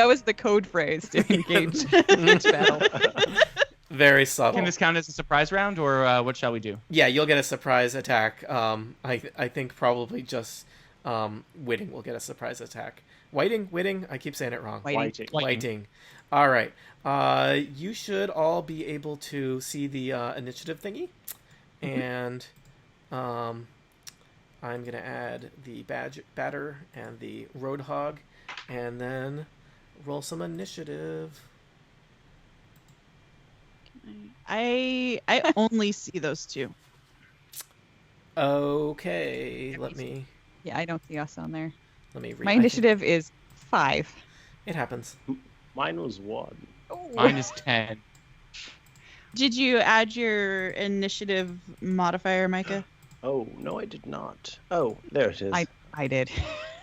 was the code phrase to engage battle. Very subtle. Can this count as a surprise round, or what shall we do? Yeah, you'll get a surprise attack. I think probably just Whiting will get a surprise attack. Whiting? I keep saying it wrong. Whiting. All right. You should all be able to see the initiative thingy. And I'm going to add the batter and the roadhog, and then roll some initiative. I only see those two. Okay, let me Yeah, I don't see us on there. read. My initiative is 5. It happens. Mine was 1. Mine is 10. Did you add your initiative modifier, Micah? Oh, no, I did not. Oh, there it is. I did.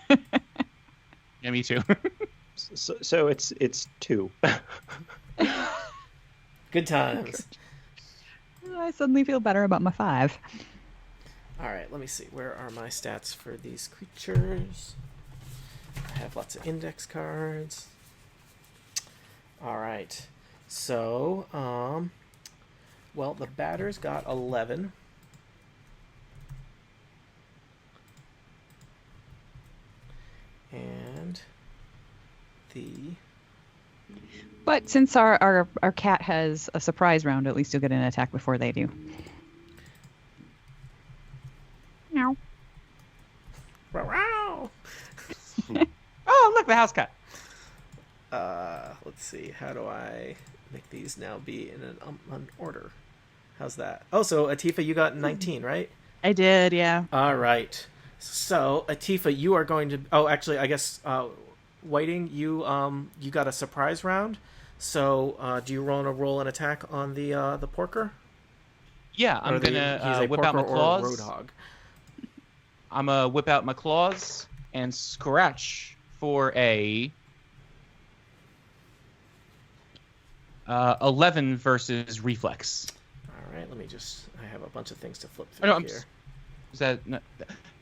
Yeah, me too. So it's 2. Good times. I suddenly feel better about my 5. All right, let me see. Where are my stats for these creatures? I have lots of index cards. All right. So, well, the batter's got 11. And the... But since our cat has a surprise round, at least you'll get an attack before they do. Meow. Wow. Oh, look, the house cat. Let's see. How do I make these now be in an order? How's that? Oh, so Atifa, you got 19, right? I did, yeah. All right. So Atifa, you are going to. Oh, actually, I guess Whiting, you got a surprise round. So do you want to roll an attack on the porker? Yeah, I'm gonna whip out my claws. Or roadhog. I'm gonna whip out my claws and scratch for a 11 versus reflex. All right, let me just. I have a bunch of things to flip Oh, through no, here.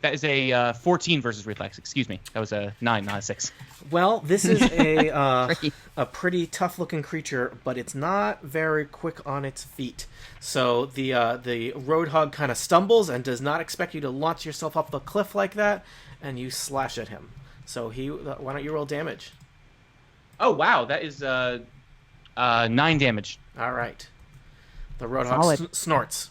That is a 14 versus reflex. Excuse me, that was a 9, not a 6. Well, this is a Tricky. a pretty tough-looking creature, but it's not very quick on its feet. So the roadhog kind of stumbles and does not expect you to launch yourself off the cliff like that, and you slash at him. So why don't you roll damage? Oh wow, that is 9 damage. All right. The roadhog snorts.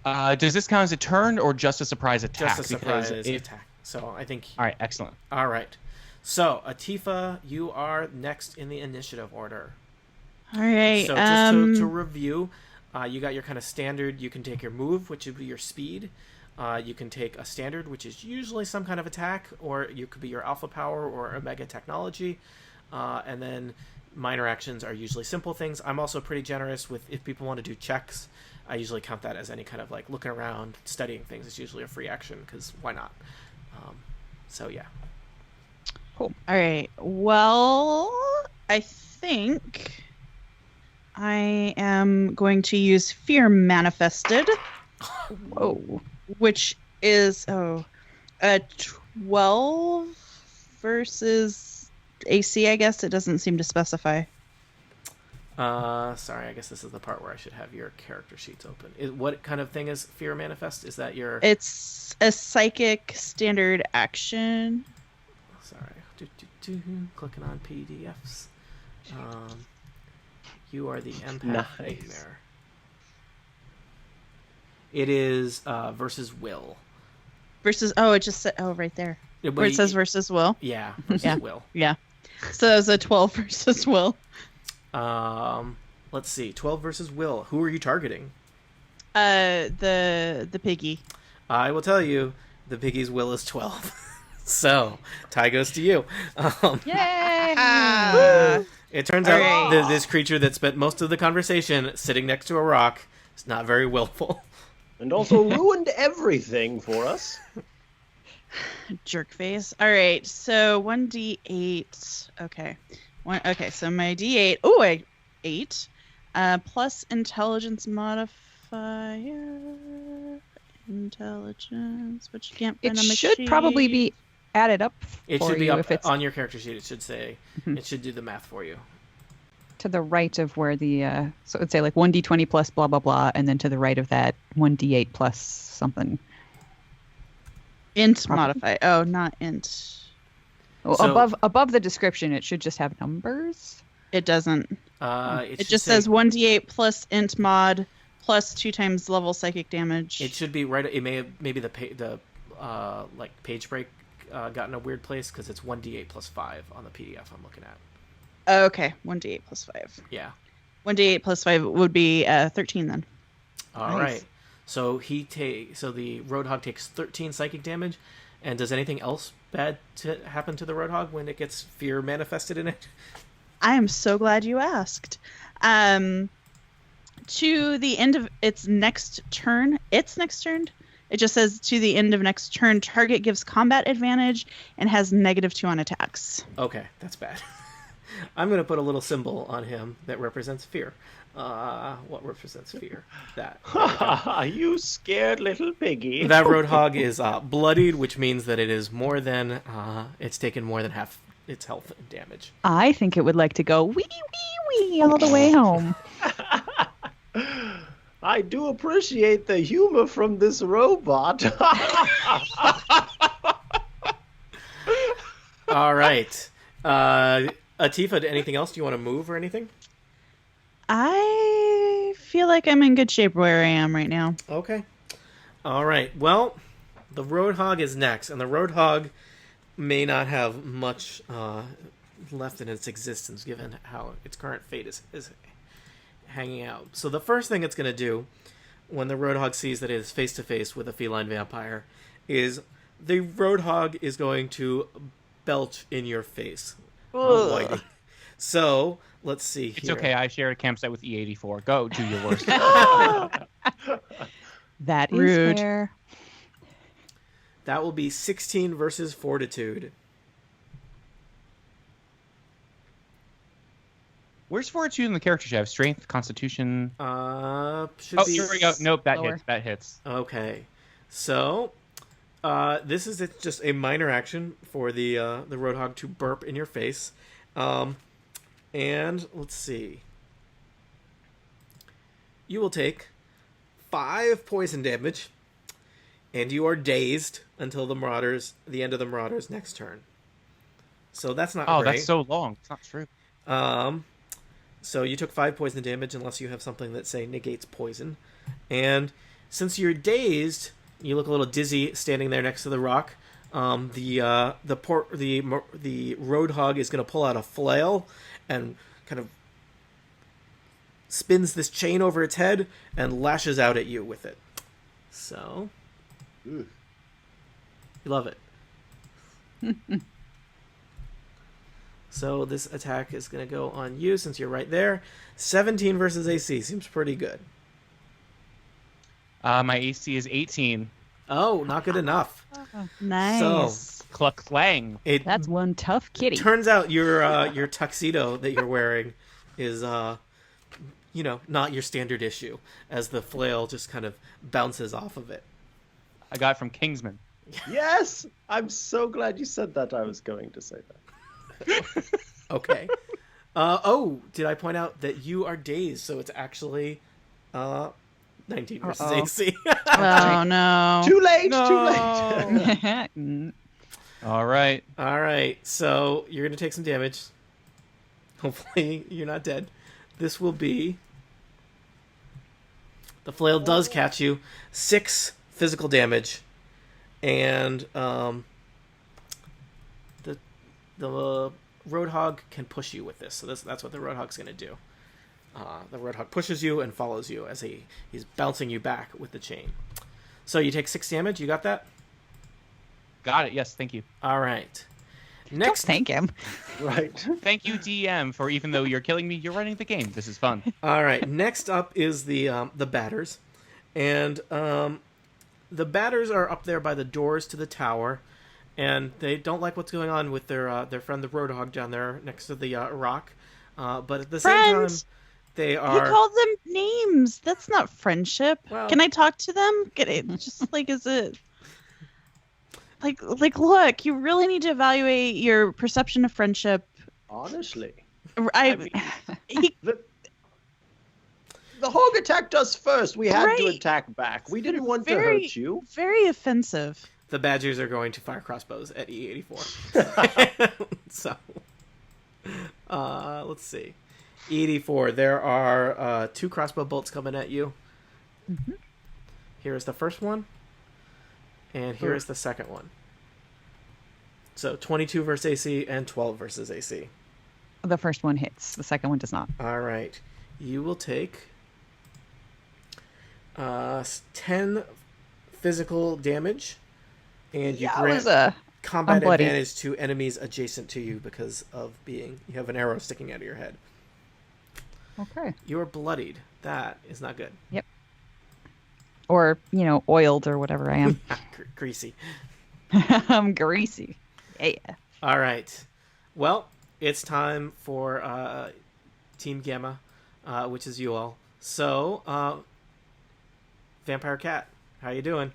Does this count as a turn or just a surprise attack? Just a surprise attack. So I think. All right, excellent. All right. So Atifa, you are next in the initiative order. All right. So just to review, you got your kind of standard. You can take your move, which would be your speed. You can take a standard, which is usually some kind of attack, or you could be your alpha power or omega technology. And then minor actions are usually simple things. I'm also pretty generous with if people want to do checks. I usually count that as any kind of like looking around, studying things. It's usually a free action because why not? So yeah. Cool. All right. Well, I think I am going to use Fear Manifested. Whoa. Which is a 12 versus AC, I guess. It doesn't seem to specify. Sorry, I guess this is the part where I should have your character sheets open. What kind of thing is Fear Manifest? Is that your... It's a psychic standard action. Sorry. Clicking on PDFs. You are the empath nightmare. It is versus will. Versus... Oh, it just said... Oh, right there. Where it says versus will? Yeah, versus will. Yeah. So that was a 12 versus will. Let's see. 12 versus will. Who are you targeting? The piggy. I will tell you, the piggy's will is 12. So, tie goes to you. Yay! It turns out this creature that spent most of the conversation sitting next to a rock is not very willful. And also ruined everything for us. Jerk face. All right, so 1d8. Okay. Okay, so my d8. Oh, 8. Plus intelligence modifier. Intelligence, which you can't find on my It should sheet. probably be add it up It for should be you up if it's on your character sheet. It should say. It should do the math for you. to the right of where the so it'd say like 1d20 plus blah blah blah, and then to the right of that 1d8 plus something. Int Probably. modify. Oh, not int. Well, So- above the description, it should just have numbers. It doesn't. It It should just say- says 1d8 plus int mod plus 2 times level psychic damage. It should be right. It may have maybe the like page break got in a weird place because it's 1d8 plus 5 on the PDF I'm looking at. Okay, 1d8 plus 5. Yeah. 1d8 plus 5 would be 13 then. All Nice. right. So the Roadhog takes 13 psychic damage, and does anything else bad happen to the Roadhog when it gets fear manifested in it? I am so glad you asked. To the end of its next turn, it just says to the end of next turn, target gives combat advantage and has -2 on attacks. Okay, that's bad. I'm going to put a little symbol on him that represents fear. What represents fear? That. You scared little piggy. That Roadhog is bloodied, which means that it is more than it's taken more than half its health and damage. I think it would like to go wee wee wee all the way home. I do appreciate the humor from this robot. All right. Atifa, anything else? Do you want to move or anything? I feel like I'm in good shape where I am right now. Okay. All right. Well, the Roadhog is next, and the Roadhog may not have much left in its existence given how its current fate is hanging out. So the first thing it's going to do when the Roadhog sees that it is face to face with a feline vampire is the Roadhog is going to belch in your face. Whitey. So let's see here. It's okay. I share a campsite with E84. Go do your worst. That is Rude. fair. That will be 16 versus Fortitude. Where's Fortitude in the character sheet? I have Strength, Constitution. Should Oh, be here we go. Nope, that lower. hits. That hits. Okay, so this is just a minor action for the Roadhog to burp in your face, and let's see. You will take 5 poison damage, and you are dazed until the end of the Marauder's next turn. So that's not Oh, great. that's so long. It's not true. So you took 5 poison damage unless you have something that, say, negates poison. And since you're dazed, you look a little dizzy standing there next to the rock. The Roadhog is going to pull out a flail and kind of spins this chain over its head and lashes out at you with it. So, you love it. So this attack is going to go on you since you're right there. 17 versus AC seems pretty good. My AC is 18. Oh, not good enough. Nice. Cluck clang. It That's one tough kitty. turns out your tuxedo that you're wearing is not your standard issue, as the flail just kind of bounces off of it. I got it from Kingsman. Yes! I'm so glad you said that. I was going to say that. Okay. Did I point out that you are dazed? So it's actually 19 versus Uh-oh. AC. Oh no. Too late! No. Too late! Mm. All right. All right, so you're going to take some damage. Hopefully you're not dead. This will be... The flail does catch you. 6 physical damage. And the Roadhog can push you with this. So that's what the Roadhog's going to do. The Roadhog pushes you and follows you as he's bouncing you back with the chain. So you take 6 damage. You got that? Got it. Yes, thank you. All right. Don't Next, thank him. Right. Thank you, DM, for even though you're killing me, you're running the game. This is fun. all right. Next up is the batters, and the batters are up there by the doors to the tower, and they don't like what's going on with their friend the Roadhog down there next to the rock. But at the same time, Friends! they You are. called them names. That's not friendship. Well- Can I talk to them? Is it? look, you really need to evaluate your perception of friendship. Honestly, I mean, he, the hog attacked us first. We had to Right. attack back. We didn't want to very, hurt you. very offensive. The Badgers are going to fire crossbows at E84. So, let's see. E84, there are 2 crossbow bolts coming at you. Mm-hmm. Here is the first one, and here is the second one. So 22 versus AC and 12 versus AC. The first one hits. The second one does not. All right. You will take 10 physical damage, and you Yeah, it grant was a. combat I'm bloody. advantage to enemies adjacent to you because of you have an arrow sticking out of your head. Okay. You're bloodied. That is not good. Or, oiled or whatever I am. Greasy. I'm greasy. Yeah. All right. Well, it's time for Team Gamma, which is you all. So, Vampire Cat, how you doing?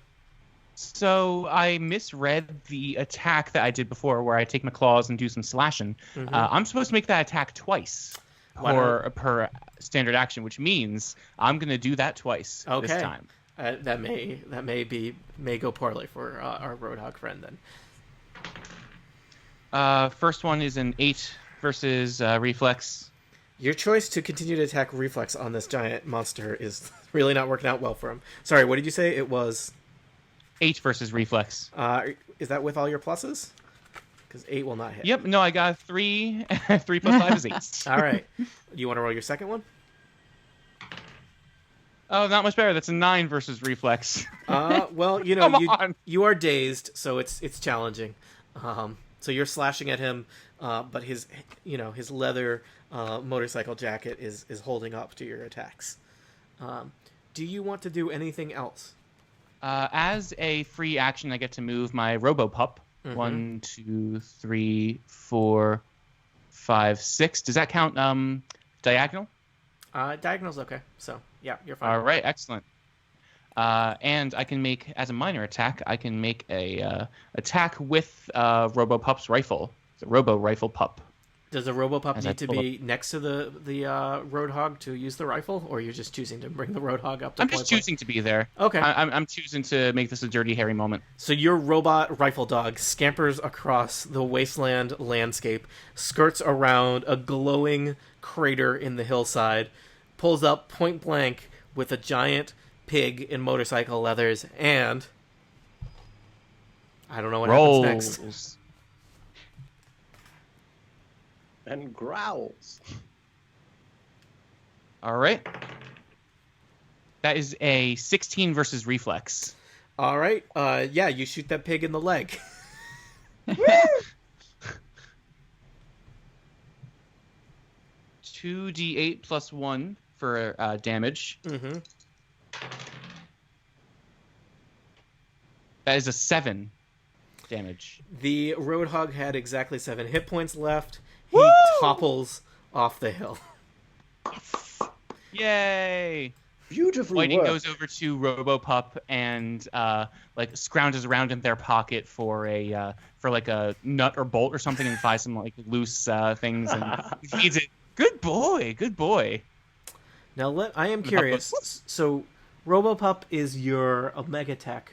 So I misread the attack that I did before, where I take my claws and do some slashing. Mhm. I'm supposed to make that attack twice per standard action, which means I'm going to do that twice this Okay. time. That may go poorly for our Roadhog friend then. First one is an 8 versus reflex. Your choice to continue to attack reflex on this giant monster is really not working out well for him. Sorry, what did you say? It was 8 versus reflex. is that with all your pluses? Because 8 will not hit. Yep. No, I got 3. 3 plus 5 is 8. All right. You want to roll your second one? Oh, not much better. That's a 9 versus reflex. Well, Come on. you are dazed, so it's challenging. So you're slashing at him, but his leather motorcycle jacket is holding up to your attacks. Do you want to do anything else? As a free action, I get to move my robo-pup. Mhm. 1, 2, 3, 4, 5, 6. Does that count diagonal? Diagonal's okay. So yeah, you're fine. All right, excellent. And I can make, as a minor attack, I can make a attack with Robo-Pup's rifle. It's a Robo-Rifle Pup. Does the robo-pup As I need to pull be next to the Roadhog to use the rifle, or you're just choosing to bring the Roadhog up to I'm point just blank? choosing to be there. Okay. I'm choosing to make this a dirty, hairy moment. So your robot rifle dog scampers across the wasteland landscape, skirts around a glowing crater in the hillside, pulls up point blank with a giant pig in motorcycle leathers, and I don't know what happens next. And growls. All right. That is a 16 versus reflex. All right. Yeah, you shoot that pig in the leg. 2d8 plus 1 for damage. Mm-hmm. That is a 7 damage. The Roadhog had exactly 7 hit points left. He Woo! topples off the hill. Yay! Beautifully Whiting worked. goes over to Robo-Pup and scrounges around in their pocket for a nut or bolt or something and finds some loose things and feeds it. Good boy, good boy. Now, I am curious. So, Robo-Pup is your Omega Tech.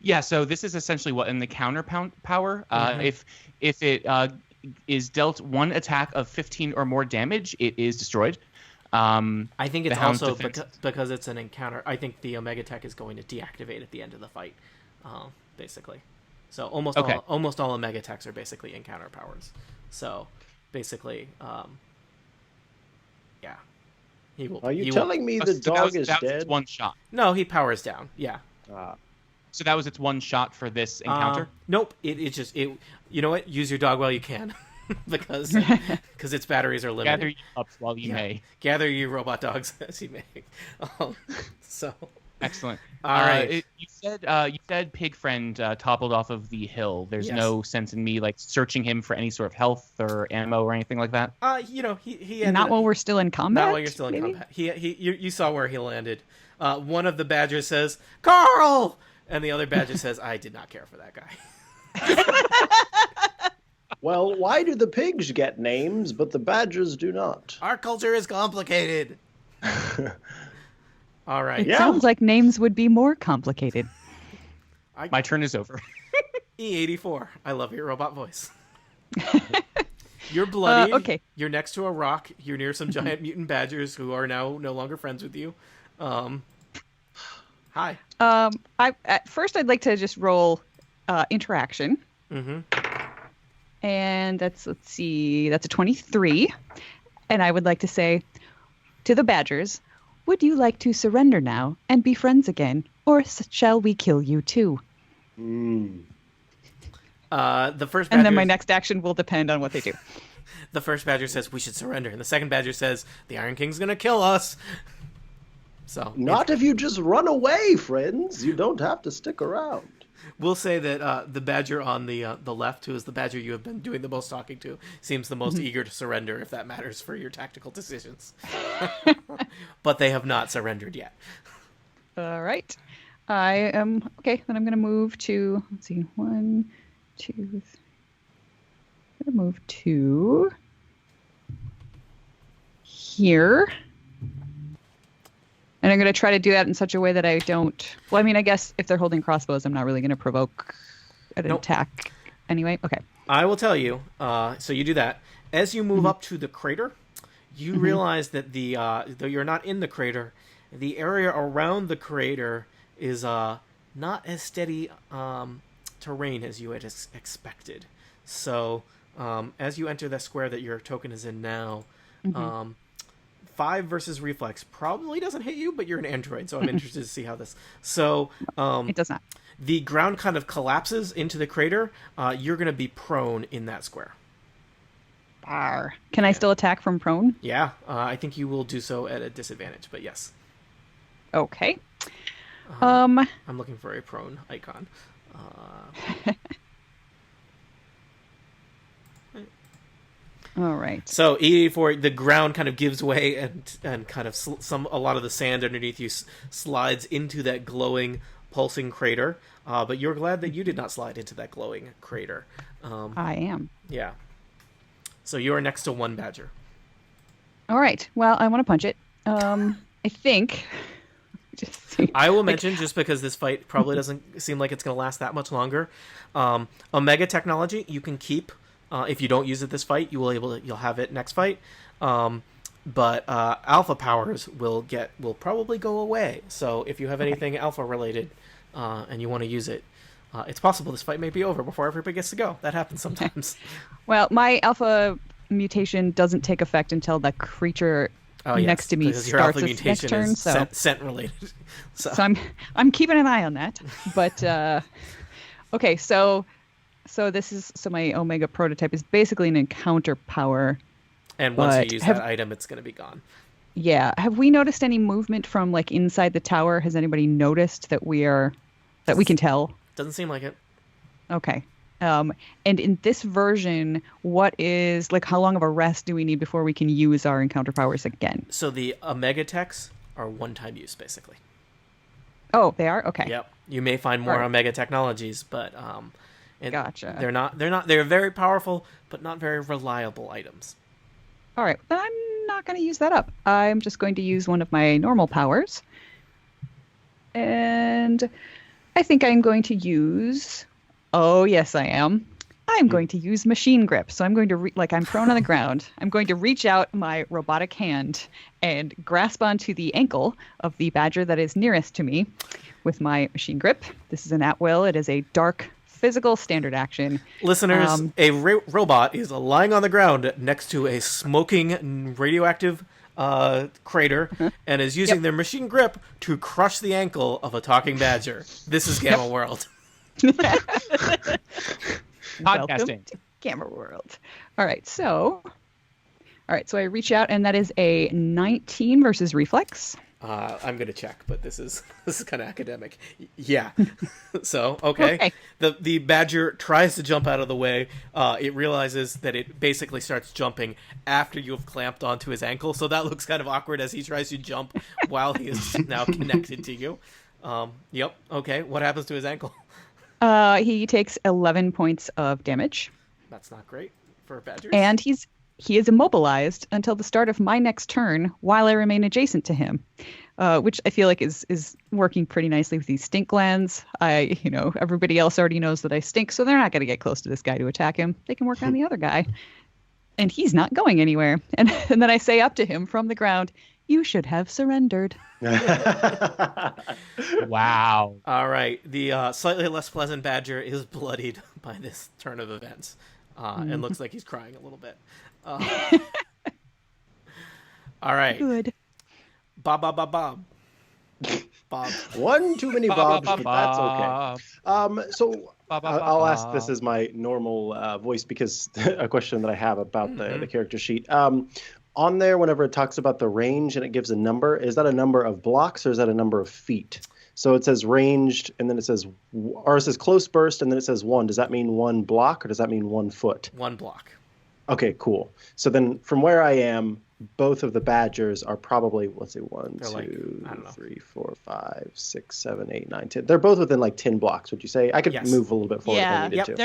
Yeah, so this is essentially what in the counter power. If it is dealt one attack of 15 or more damage, it is destroyed. I think it's the Hound's also defense. because it's an encounter. I think the Omega Tech is going to deactivate at the end of the fight, basically. So almost all Omega Techs are basically encounter powers. So basically, yeah, he will. Are you he telling me the So dog is that was dead? its one shot. No, he powers down. Yeah. So that was its one shot for this encounter. Nope. It's just it. You know what? Use your dog while you can, because its batteries are limited. Gather you up while you may. Gather your robot dogs as you may. So, Excellent. All right. You said Pig Friend toppled off of the hill. There's Yes. no sense in me like searching him for any sort of health or ammo or anything like that. He ended Not while we're still in combat. Not while you're still in maybe? combat. You saw where he landed. One of the badgers says, "Carl!" And the other badger says, "I did not care for that guy." Well, why do the pigs get names, but the badgers do not? Our culture is complicated. All right. It Yeah. sounds like names would be more complicated. My turn is over. E84. I love your robot voice. You're bloody. Okay. You're next to a rock. You're near some giant mutant badgers who are now no longer friends with you. Hi. At first I'd like to just roll interaction. Mm-hmm. And let's see, that's a 23. And I would like to say to the badgers, would you like to surrender now and be friends again? Or shall we kill you too? The first badger, And then my next action will depend on what they do. The first badger says we should surrender, and the second badger says the Iron King's gonna kill us. So Not if you just run away, friends. You don't have to stick around. we'll say that the badger on the left, who is the badger you have been doing the most talking to, seems the most eager to surrender, if that matters for your tactical decisions. But they have not surrendered yet. All right. I am okay. Then I'm going to move to, let's see, 1, 2, 3. I'm going to move to here. And I'm going to try to do that in such a way that I don't. Well, I mean, I guess if they're holding crossbows, I'm not really going to provoke an Nope. attack anyway. Okay. I will tell you. So you do that. As you move up to the crater, you realize that though you're not in the crater, the area around the crater is not as steady terrain as you had expected. So as you enter the square that your token is in now, 5 versus reflex probably doesn't hit you, but you're an android, so I'm interested to see how this. So It does not. the ground kind of collapses into the crater. You're going to be prone in that square. Arr. Can I still attack from prone? Yeah, I think you will do so at a disadvantage, but yes. Okay. I'm looking for a prone icon. All right. So E84, the ground kind of gives way, and kind of a lot of the sand underneath you slides into that glowing, pulsing crater. But you're glad that you did not slide into that glowing crater. I am. Yeah. So you are next to one badger. All right. Well, I want to punch it. I think. Just see. I will mention, just because this fight probably doesn't seem like it's going to last that much longer, Omega technology you can keep. If you don't use it this fight, you'll have it next fight. But alpha powers will probably go away. So if you have anything alpha related and you want to use it, it's possible this fight may be over before everybody gets to go. That happens sometimes. Well, my alpha mutation doesn't take effect until the creature next to me because your starts alpha its next mutation turn. is So, scent related. So I'm keeping an eye on that. But okay, so my Omega prototype is basically an encounter power. and once but you use that item, it's going to be gone. Yeah. Have we noticed any movement from like inside the tower? Has anybody noticed that we can tell? Doesn't seem like it. Okay. And in this version, what is like how long of a rest do we need before we can use our encounter powers again? So the Omega techs are one-time use, basically. Oh, they are? Okay. Yep. You may find more Alright. Omega technologies, but Gotcha. They're very powerful, but not very reliable items. All right. Then I'm not going to use that up. I'm just going to use one of my normal powers. And I think I'm going to use... Oh, yes, I am. I'm going to use machine grip. So I'm going to, I'm prone on the ground. I'm going to reach out my robotic hand and grasp onto the ankle of the badger that is nearest to me with my machine grip. This is an at-will. It is a dark physical standard action. Listeners, a robot is lying on the ground next to a smoking radioactive crater and is using their machine grip to crush the ankle of a talking badger. This is Gamma World. Welcome Podcasting. to Camera World. All right, so I reach out, and that is a 19 versus reflex. I'm gonna check, but this is kind of academic. Yeah. So okay. The badger tries to jump out of the way. It realizes that it basically starts jumping after you have clamped onto his ankle. So that looks kind of awkward as he tries to jump while he is now connected to you. Yep. Okay. What happens to his ankle? He takes 11 points of damage. That's not great for badgers. And he is immobilized until the start of my next turn while I remain adjacent to him, which I feel like is working pretty nicely with these stink glands. Everybody else already knows that I stink, so they're not going to get close to this guy to attack him. They can work on the other guy. And he's not going anywhere. And then I say up to him from the ground, "You should have surrendered." Wow. All right. The slightly less pleasant badger is bloodied by this turn of events. And looks like he's crying a little bit. All right. Good. Bob. One too many Bobs, but that's okay. So I'll ask this as my normal voice because a question that I have about the character sheet. On there, whenever it talks about the range and it gives a number, is that a number of blocks or is that a number of feet? So it says ranged, and then it says close burst, and then it says 1. Does that mean 1 block, or does that mean 1 foot? 1 block. Okay, cool. So then from where I am, both of the badgers are probably, let's see, 1, They're 2, like, 3, 4, 5, 6, 7, 8, 9, 10. They're both within like 10 blocks, would you say? I could move a little bit forward if I needed to.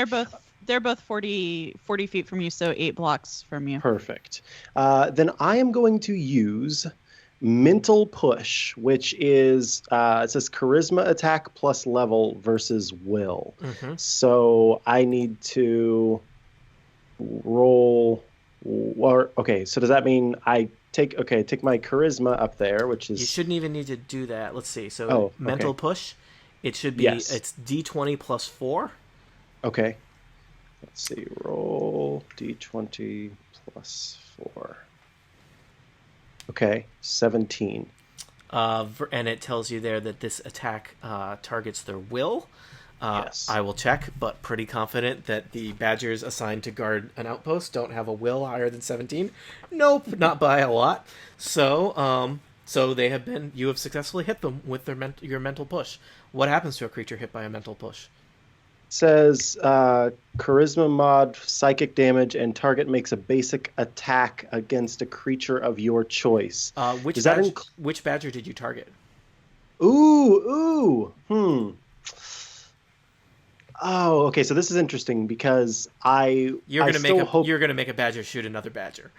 They're both 40 feet from you, so 8 blocks from you. Perfect. Then I am going to use Mental Push, which is it says charisma attack plus level versus will. So I need to roll. So does that mean I take my charisma up there, which is... You shouldn't even need to do that. Let's see. So mental push, it should be it's D20 plus 4. Okay. Let's see. Roll D20 plus 4. Okay, 17. And it tells you there that this attack targets their will. Yes. I will check, but pretty confident that the badgers assigned to guard an outpost don't have a will higher than 17. Nope, not by a lot. So they have you have successfully hit them with your mental push. What happens to a creature hit by a mental push? Says charisma mod, psychic damage, and target makes a basic attack against a creature of your choice. Which badger did you target? Ooh. Oh, okay. So this is interesting because you're gonna make a badger shoot another badger.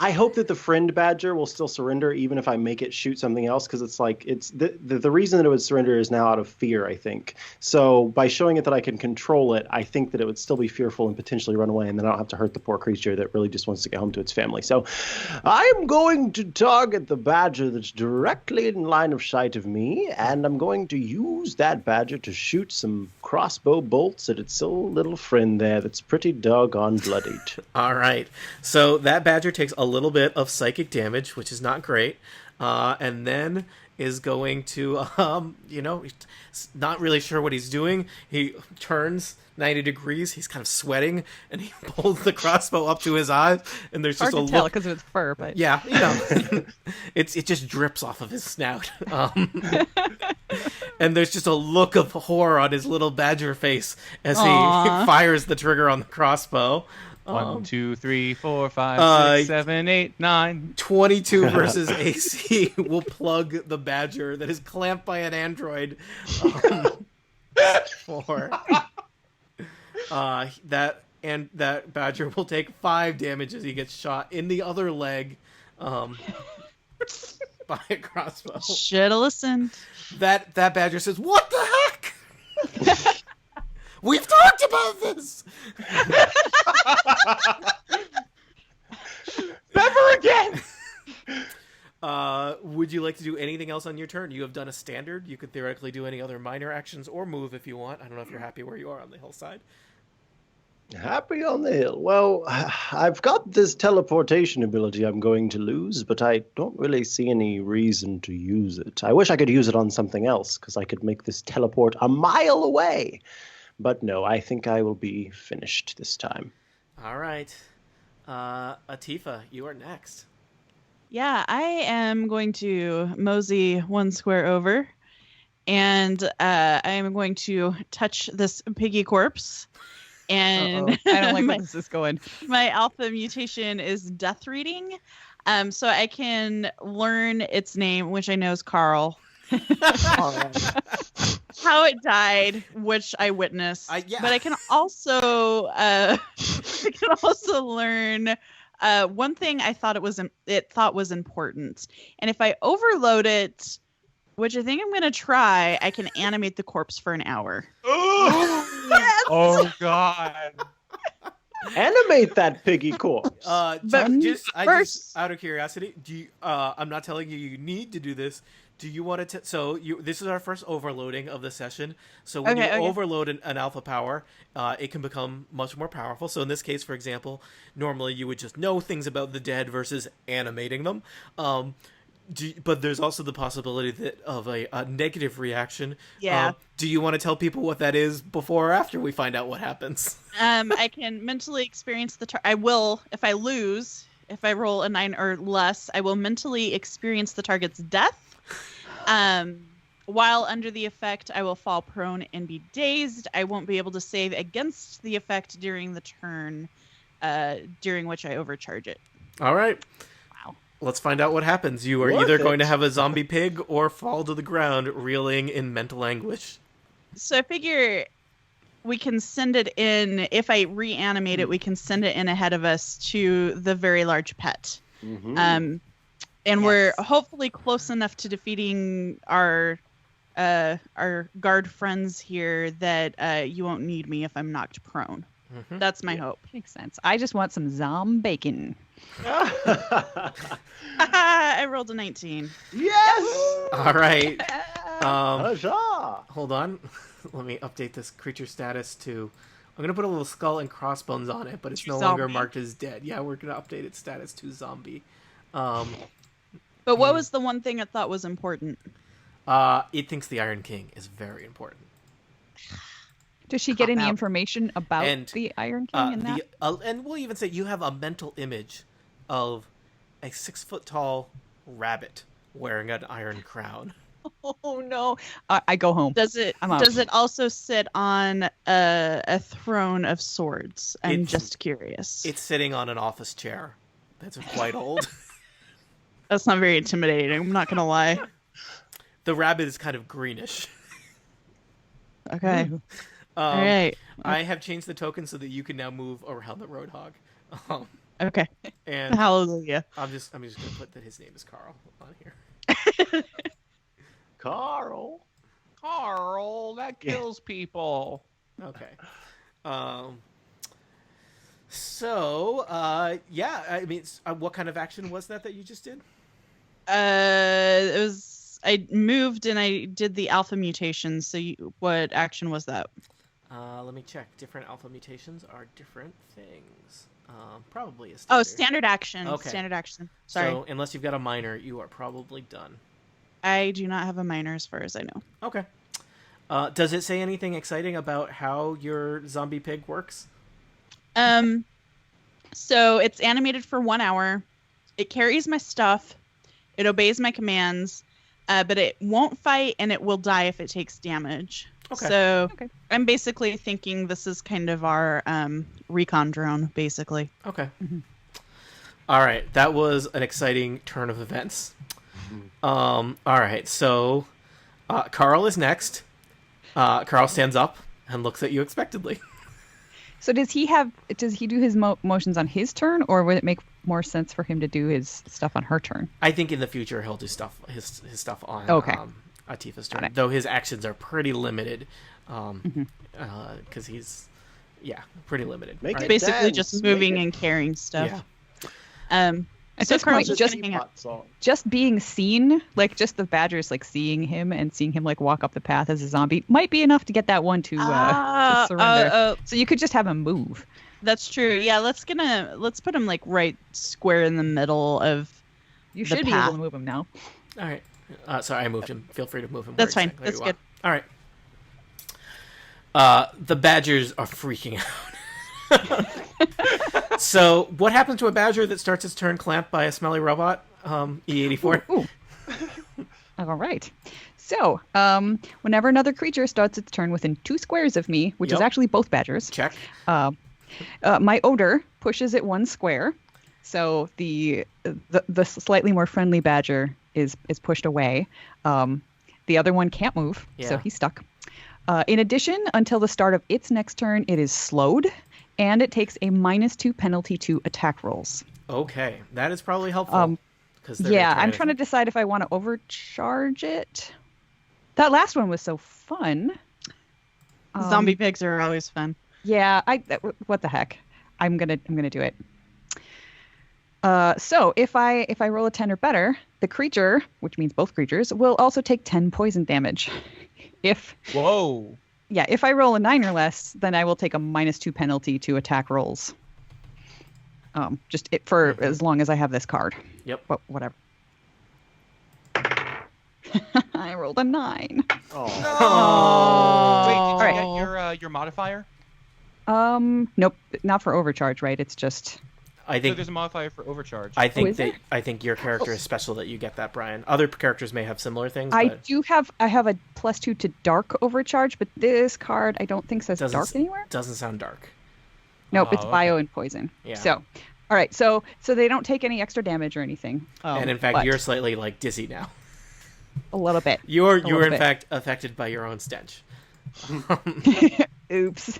I hope that the friend badger will still surrender even if I make it shoot something else, because it's like the reason that it would surrender is now out of fear, I think. So by showing it that I can control it, I think that it would still be fearful and potentially run away, and then I don't have to hurt the poor creature that really just wants to get home to its family. So I'm going to target the badger that's directly in line of sight of me, and I'm going to use that badger to shoot some crossbow bolts at its little friend there that's pretty doggone bloodied. All right. So that badger takes a little bit of psychic damage, which is not great, and then is going to, not really sure what he's doing. He turns 90 degrees. He's kind of sweating, and he pulls the crossbow up to his eyes, and there's hard just to tell because of its fur, but yeah, it just drips off of his snout, and there's just a look of horror on his little badger face as he fires the trigger on the crossbow. 1, 2, 3, 4, 5, 6, 7, 8, 9. 22 versus AC will plug the badger that is clamped by an android. That badger will take 5 damage as he gets shot in the other leg by a crossbow. Should have listened. That badger says, "What the heck? We've talked about this." Never again. Would you like to do anything else on your turn? You have done a standard. You could theoretically do any other minor actions or move if you want. I don't know if you're happy where you are on the hillside. Happy on the hill. Well, I've got this teleportation ability I'm going to lose, but I don't really see any reason to use it. I wish I could use it on something else, because I could make this teleport a mile away. But no, I think I will be finished this time. All right. Atifa, you are next. Yeah, I am going to mosey one square over, and I am going to touch this piggy corpse. And I don't like my, where this is going. my alpha mutation is death reading. So I can learn its name, which I know is Carl. How it died, which I witnessed. Yeah. But I can also learn one thing I thought was important. And if I overload it, which I think I'm gonna try, I can animate the corpse for an hour. Yes! Oh God. Animate that piggy corpse. Just out of curiosity, do you, I'm not telling you you need to do this. Do you want to? This is our first overloading of the session. So when you overload an alpha power, it can become much more powerful. So in this case, for example, normally you would just know things about the dead versus animating them. But there's also the possibility of a negative reaction. Yeah. Do you want to tell people what that is before or after we find out what happens? I can mentally experience I will, if I lose, if I roll a 9 or less, I will mentally experience the target's death. While under the effect, I will fall prone and be dazed. I won't be able to save against the effect during the turn, during which I overcharge it. All right. Wow. Let's find out what happens. You are either going to have a zombie pig or fall to the ground, reeling in mental anguish. So I figure we can send it in. If I reanimate it, we can send it in ahead of us to the very large pet. Mm-hmm. And we're hopefully close enough to defeating our guard friends here that you won't need me if I'm knocked prone. Mm-hmm. That's my hope. Makes sense. I just want some Zom-bacon. I rolled a 19. Yes! All right. Huzzah! Hold on. Let me update this creature status to... I'm going to put a little skull and crossbones on it, but it's no longer marked as dead. Yeah, we're going to update its status to zombie. But what was the one thing I thought was important? It thinks the Iron King is very important. Does she get any information about the Iron King in that? And we'll even say you have a mental image of a 6-foot-tall rabbit wearing an iron crown. Oh no! I go home. Does it also sit on a throne of swords? I'm just curious. It's sitting on an office chair. That's quite old. That's not very intimidating. I'm not gonna lie. The rabbit is kind of greenish. Okay. All right. I have changed the token so that you can now move around the roadhog. Okay. And hallelujah. I'm just gonna put that his name is Carl on here. Carl, that kills people. Okay. So, yeah. I mean, what kind of action was that you just did? It was I moved and I did the alpha mutation. So, what action was that? Let me check. Different alpha mutations are different things. Probably a standard. Oh, standard action. Okay. Standard action. Sorry. So, unless you've got a minor, you are probably done. I do not have a minor as far as I know. Okay. Does it say anything exciting about how your zombie pig works? So it's animated for 1 hour. It carries my stuff. It obeys my commands, but it won't fight and it will die if it takes damage. Okay. So I'm basically thinking this is kind of our recon drone, basically. Okay. Mm-hmm. All right. That was an exciting turn of events. All right. So Carl is next. Carl stands up and looks at you expectantly. So does he do his motions on his turn, or would it make more sense for him to do his stuff on her turn? I think in the future he'll do his stuff on Atifa's turn, though his actions are pretty limited, because he's pretty limited. Right? Basically just moving and carrying stuff. Yeah. At this point, just being seen, like just the badgers like seeing him and seeing him like walk up the path as a zombie might be enough to get that one to surrender. So you could just have him move. That's true. Yeah, let's put him like right square in the middle of. You should be able to move him now. All right. Sorry, I moved him. Feel free to move him. That's fine. That's good. All right. The badgers are freaking out. So, what happens to a badger that starts its turn clamped by a smelly robot? E84. Ooh. All right. So, whenever another creature starts its turn within 2 squares of me, which is Yep. actually both badgers, Check. my odor pushes it 1 square. So the slightly more friendly badger is pushed away. The other one can't move, so Yeah. he's stuck. In addition, until the start of its next turn, it is slowed, and it takes a -2 penalty to attack rolls. Okay, that is probably helpful. Yeah, I'm trying to decide if I want to overcharge it. That last one was so fun. Zombie pigs are always fun. Yeah, what the heck? I'm gonna do it. So if I roll a 10 or better, the creature, which means both creatures, will also take 10 poison damage. If Whoa. I roll a 9 or less, then I will take a -2 penalty to attack rolls. For as long as I have this card. Yep. But whatever. I rolled a 9. Oh. Wait, did you All right. get your modifier? Nope, not for overcharge, right? It's just I So think there's a modifier for overcharge. I think is that there? I think your character is special that you get that, Brian. Other characters may have similar things. I But have a +2 to dark overcharge, but this card I don't think says Doesn't dark anywhere. doesn't sound dark. Nope, Oh, it's bio and poison. Yeah. So, all right, so they don't take any extra damage or anything. And in fact, but you're slightly dizzy now. a little bit. You're little in bit. fact affected by your own stench. Oops.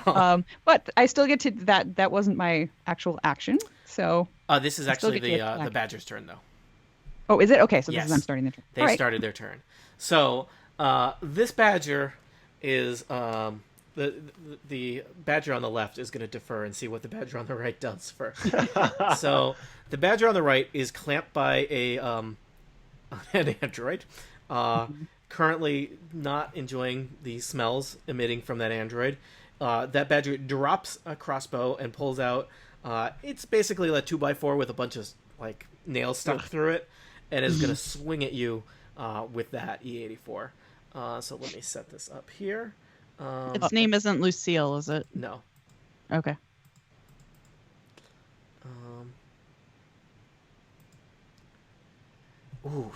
But I still get to that. That wasn't my actual action. So, This is I still actually get to the attack. badger's turn, though. oh, is it okay? So Yes. this is I'm starting the turn. They All right. started their turn. So this badger is the badger on the left is going to defer and see what the badger on the right does first. So the badger on the right is clamped by an android. Currently not enjoying the smells emitting from that android. That badger drops a crossbow and pulls out. It's basically a 2x4 with a bunch of like nails stuck through it, and is going to swing at you with that E84. So let me set this up here. Its name isn't Lucille, is it? No. Okay.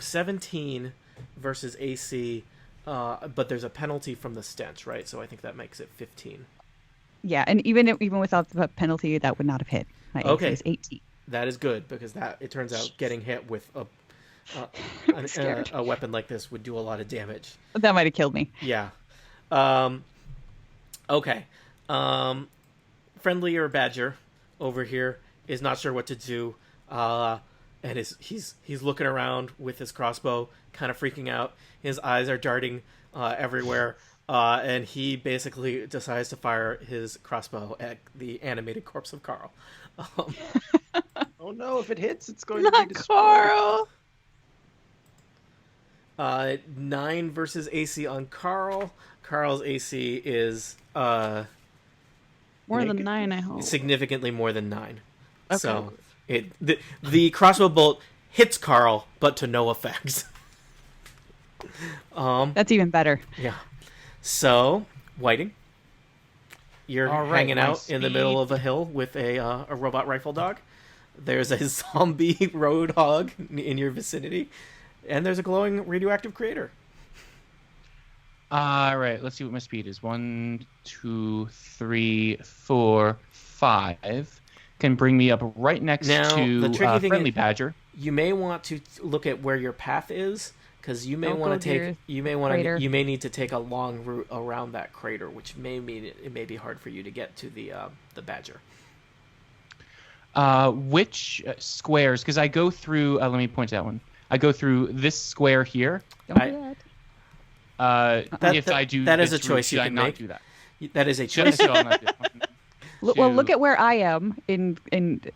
17 versus AC, but there's a penalty from the stench, right? So I think that makes it 15. Yeah, and even without the penalty, that would not have hit. My AC Okay. is 18. That is good because it turns out getting hit with Scared. a weapon like this would do a lot of damage. That might have killed me. Yeah. Okay. Friendlier badger over here is not sure what to do, and he's looking around with his crossbow, kind of freaking out. His eyes are darting everywhere, and he basically decides to fire his crossbow at the animated corpse of Carl. Oh no! If it hits, it's going to Not be destroyed. Carl. 9 versus AC on Carl. Carl's AC is More than Naked. 9, I hope. significantly more than 9. Okay. So the crossbow bolt hits Carl, but to no effect. That's even better. Yeah. So, Whiting, you're All right, hanging my out in the middle of a hill with a robot rifle dog. There's a zombie roadhog in your vicinity, and there's a glowing radioactive crater. All right, let's see what my speed is. 1, 2, 3, 4, 5. Can bring me up right next Now, to the tricky thing Friendly is- Badger. You may want to look at where your path is, because you may Don't want go to near take crater. you may need to take a long route around that crater, which may mean it may be hard for you to get to the badger. Which squares? Because I go through. Let me point to that one. I go through this square here. Don't I- do that. If I do, that is this a choice route, you should I can not make. do that? That is a Should I choice. still not do that? Well, look to- at where I am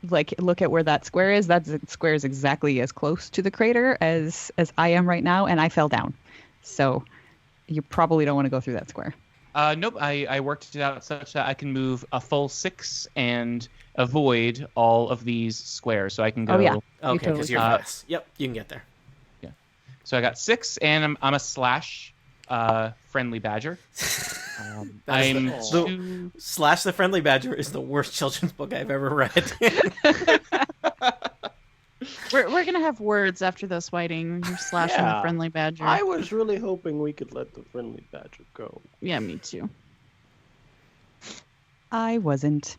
look at where that square is. That square is exactly as close to the crater as I am right now, and I fell down. So you probably don't want to go through that square. Nope. I worked it out such that I can move a full 6 and avoid all of these squares, so I can go. Oh, yeah. Okay, totally because you're can. fast. Yep, you can get there. So I got 6, and I'm a slash friendly badger. That is I'm the- 2. Slash the Friendly Badger is the worst children's book I've ever read. We're gonna have words after this, Whiting. You're slashing the Yeah. friendly badger. I was really hoping we could let the friendly badger go. Yeah, me too. I wasn't.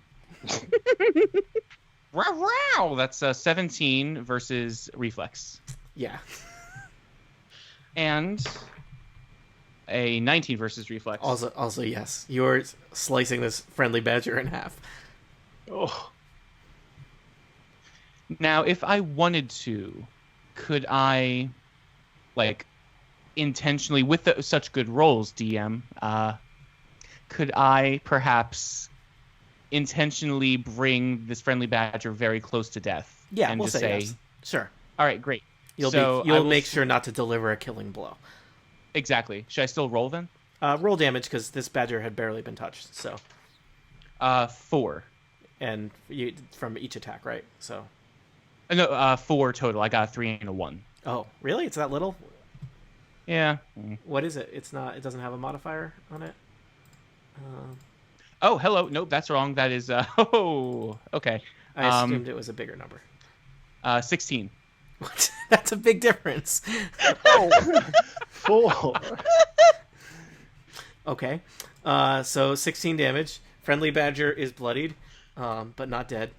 Wow, that's 17 versus reflex, Yeah. and a 19 versus reflex. Also, yes. You're slicing this friendly badger in half. Oh, Now, if I wanted to, could I, like, intentionally, with such good rolls, DM, could I perhaps intentionally bring this friendly badger very close to death? Yeah, and we'll just say yes. Sure. All right, great. You'll So I you'll will make sure not to deliver a killing blow. Exactly. Should I still roll then? Roll damage because this badger had barely been touched. So, 4. and from each attack, right? So, No, 4 total. I got a 3 and a 1. oh, really? It's that little? Yeah. What is it? It's not. It doesn't have a modifier on it. Oh, hello. Nope, that's wrong. That is. Oh, okay. I assumed it was a bigger number. 16. What? That's a big difference. oh. 4. Okay. So 16 damage. Friendly badger is bloodied, but not dead.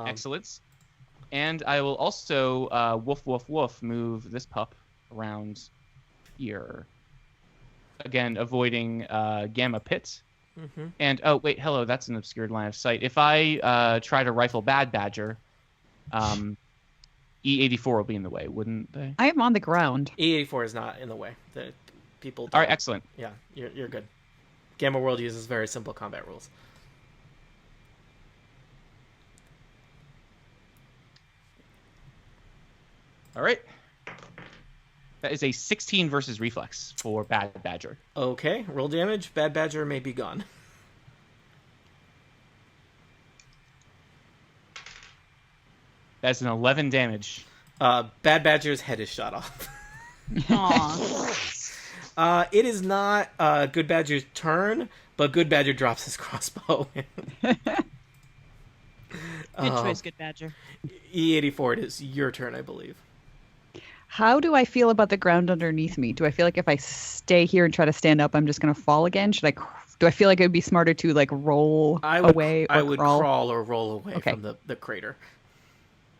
Excellent. And I will also woof woof woof move this pup around here. Again, avoiding Gamma Pit. Mm-hmm. And oh wait, hello, that's an obscured line of sight. If I try to rifle Bad Badger, E84 will be in the way, wouldn't they? I am on the ground. E84 is not in the way. The people. All right, excellent. Yeah, you're good. Gamma World uses very simple combat rules. All right. That is a 16 versus reflex for Bad Badger. Okay, roll damage. Bad badger may be gone. That's an 11 damage. Bad badger's head is shot off. Aw. It is not Good Badger's turn, but Good Badger drops his crossbow. Good choice, Good Badger. E84, it is your turn, I believe. How do I feel about the ground underneath me? Do I feel like if I stay here and try to stand up, I'm just going to fall again? Do I feel like it would be smarter to like roll away or I would crawl? crawl or roll away Okay. from the crater.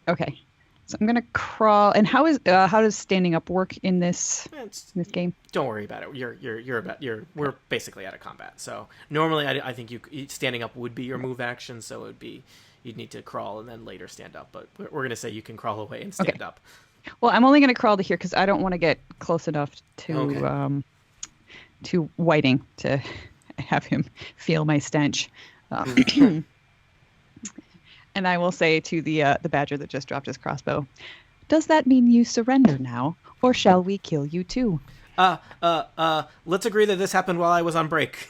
Okay, so I'm going to crawl. And how does standing up work in this game? Don't worry about it. We're basically out of combat. So normally, I think standing up would be your move action. So it would be you'd need to crawl and then later stand up. But we're gonna say you can crawl away and stand up. Well, I'm only going to crawl to here because I don't want to get close enough to Okay. To Whiting to have him feel my stench. And I will say to the badger that just dropped his crossbow, "Does that mean you surrender now, or shall we kill you too?" Let's agree that this happened while I was on break.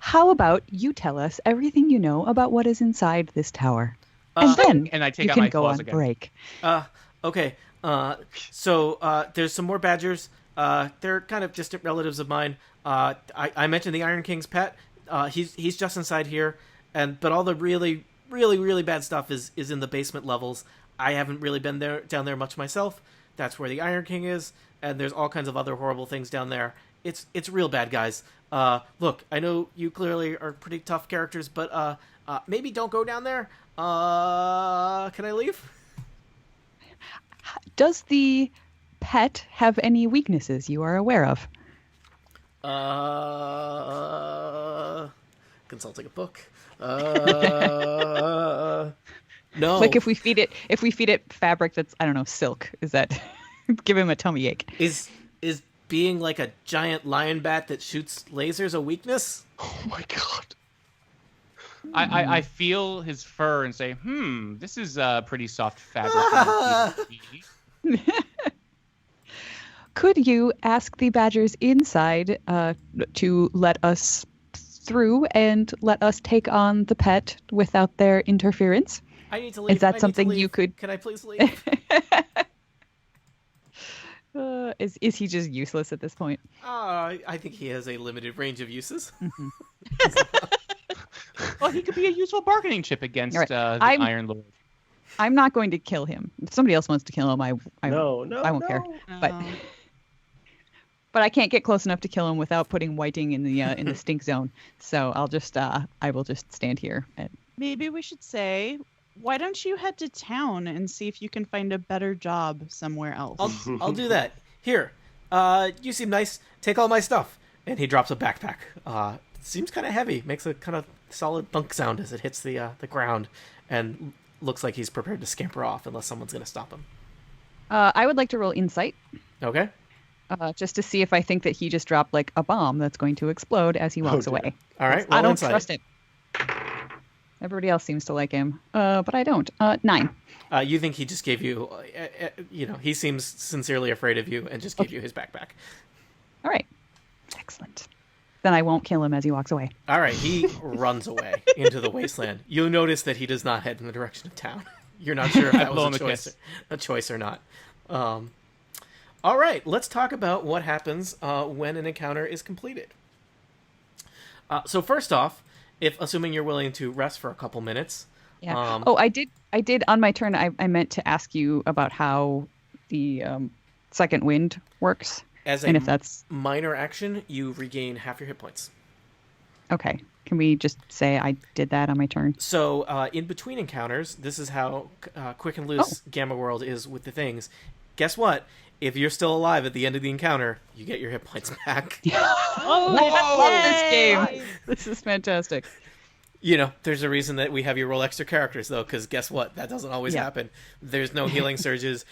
How about you tell us everything you know about what is inside this tower, and then and I take you out can my go claws on again. break. Okay. So there's some more badgers. They're kind of distant relatives of mine. I mentioned the Iron King's pet. He's just inside here, but all the really, really, really bad stuff is in the basement levels. I haven't really been down there much myself. That's where the Iron King is, and there's all kinds of other horrible things down there. It's real bad, guys. Look, I know you clearly are pretty tough characters, but maybe don't go down there. Can I leave? Does the pet have any weaknesses you are aware of? Consulting a book. No. Like if we feed it fabric that's, I don't know, silk, is that give him a tummy ache? Is being like a giant lion bat that shoots lasers a weakness? Oh my god. I feel his fur and say, this is pretty soft fabric. Could you ask the badgers inside to let us through and let us take on the pet without their interference? I need to leave. Is that I need to something leave. you could? Can I please leave? Is he just useless at this point? I think he has a limited range of uses. Well, he could be a useful bargaining chip against Right. the I'm- Iron Lord. I'm not going to kill him. If somebody else wants to kill him, I No, won't care. But Oh. but I can't get close enough to kill him without putting Whiting in the stink zone. So I'll just I will just stand here. Maybe we should say, why don't you head to town and see if you can find a better job somewhere else? I'll do that. Here, you seem nice. Take all my stuff. And he drops a backpack. Seems kind of heavy. Makes a kind of solid thunk sound as it hits the ground, and looks like he's prepared to scamper off unless someone's going to stop him. I would like to roll insight. Okay. Just to see if I think that he just dropped like a bomb that's going to explode as he walks dear. away. All right. I roll don't insight. trust it. Everybody else seems to like him, but I don't. 9. You think he just gave you, he seems sincerely afraid of you and just gave you his backpack. All right. Excellent. Then I won't kill him as he walks away. All right, he runs away into the wasteland. You'll notice that he does not head in the direction of town. You're not sure if that blow was him a kiss. a choice or not. All right, let's talk about what happens when an encounter is completed. So first off, if assuming you're willing to rest for a couple minutes. Yeah. I did on my turn. I meant to ask you about how the second wind works. As And a if that's minor action, you regain half your hit points. okay. Can we just say I did that on my turn? So in between encounters, this is how quick and loose Gamma World is with the things. Guess what? If you're still alive at the end of the encounter, you get your hit points back. Oh, I love this yay! game. This is fantastic. There's a reason that we have you roll extra characters, though, because guess what? That doesn't always happen. There's no healing surges.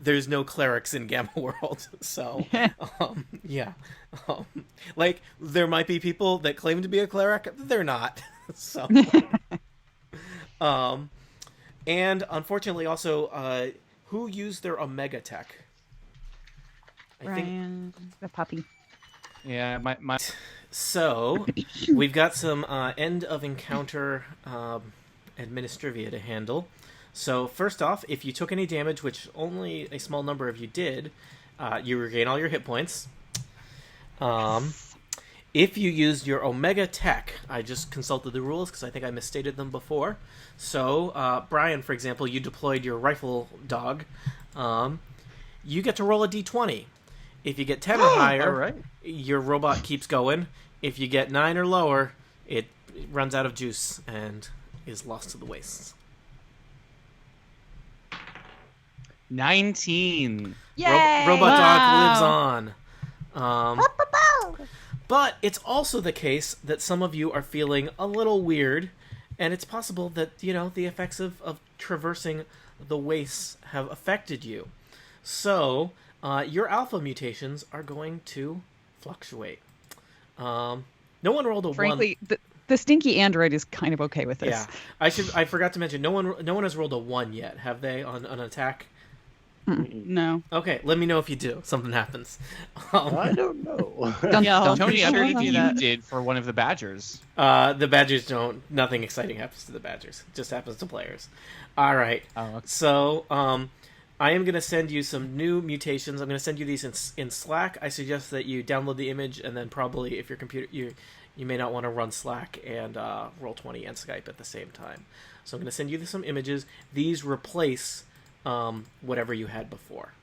There's no clerics in Gamma World. So, yeah. Like, there might be people that claim to be a cleric. They're not. So, and unfortunately, also, who used their Omega Tech? Ryan. The puppy. Yeah, my So, we've got some end of encounter administrivia to handle. So, first off, if you took any damage, which only a small number of you did, you regain all your hit points. If you used your Omega Tech, I just consulted the rules because I think I misstated them before. So, Brian, for example, you deployed your rifle dog. You get to roll a d20. If you get 10 or higher, all right. your robot keeps going. If you get 9 or lower, it runs out of juice and is lost to the wastes. 19. Yay! Robot Dog Wow. lives on. But it's also the case that some of you are feeling a little weird, and it's possible that, the effects of traversing the wastes have affected you. So, your alpha mutations are going to fluctuate. No one rolled a 1. Frankly, the stinky android is kind of okay with this. Yeah, I forgot to mention no one has rolled a 1 yet, have they, on an attack? No. Okay, let me know if you do. Something happens. I don't know. Yeah, I'll Tony, I sure believe do you that. did for one of the Badgers. The Badgers don't. Nothing exciting happens to the Badgers. It just happens to players. All right. Oh, okay. So, I am going to send you some new mutations. I'm going to send you these in Slack. I suggest that you download the image, and then probably if your computer you may not want to run Slack and Roll20 and Skype at the same time. So I'm going to send you some images. These replace whatever you had before.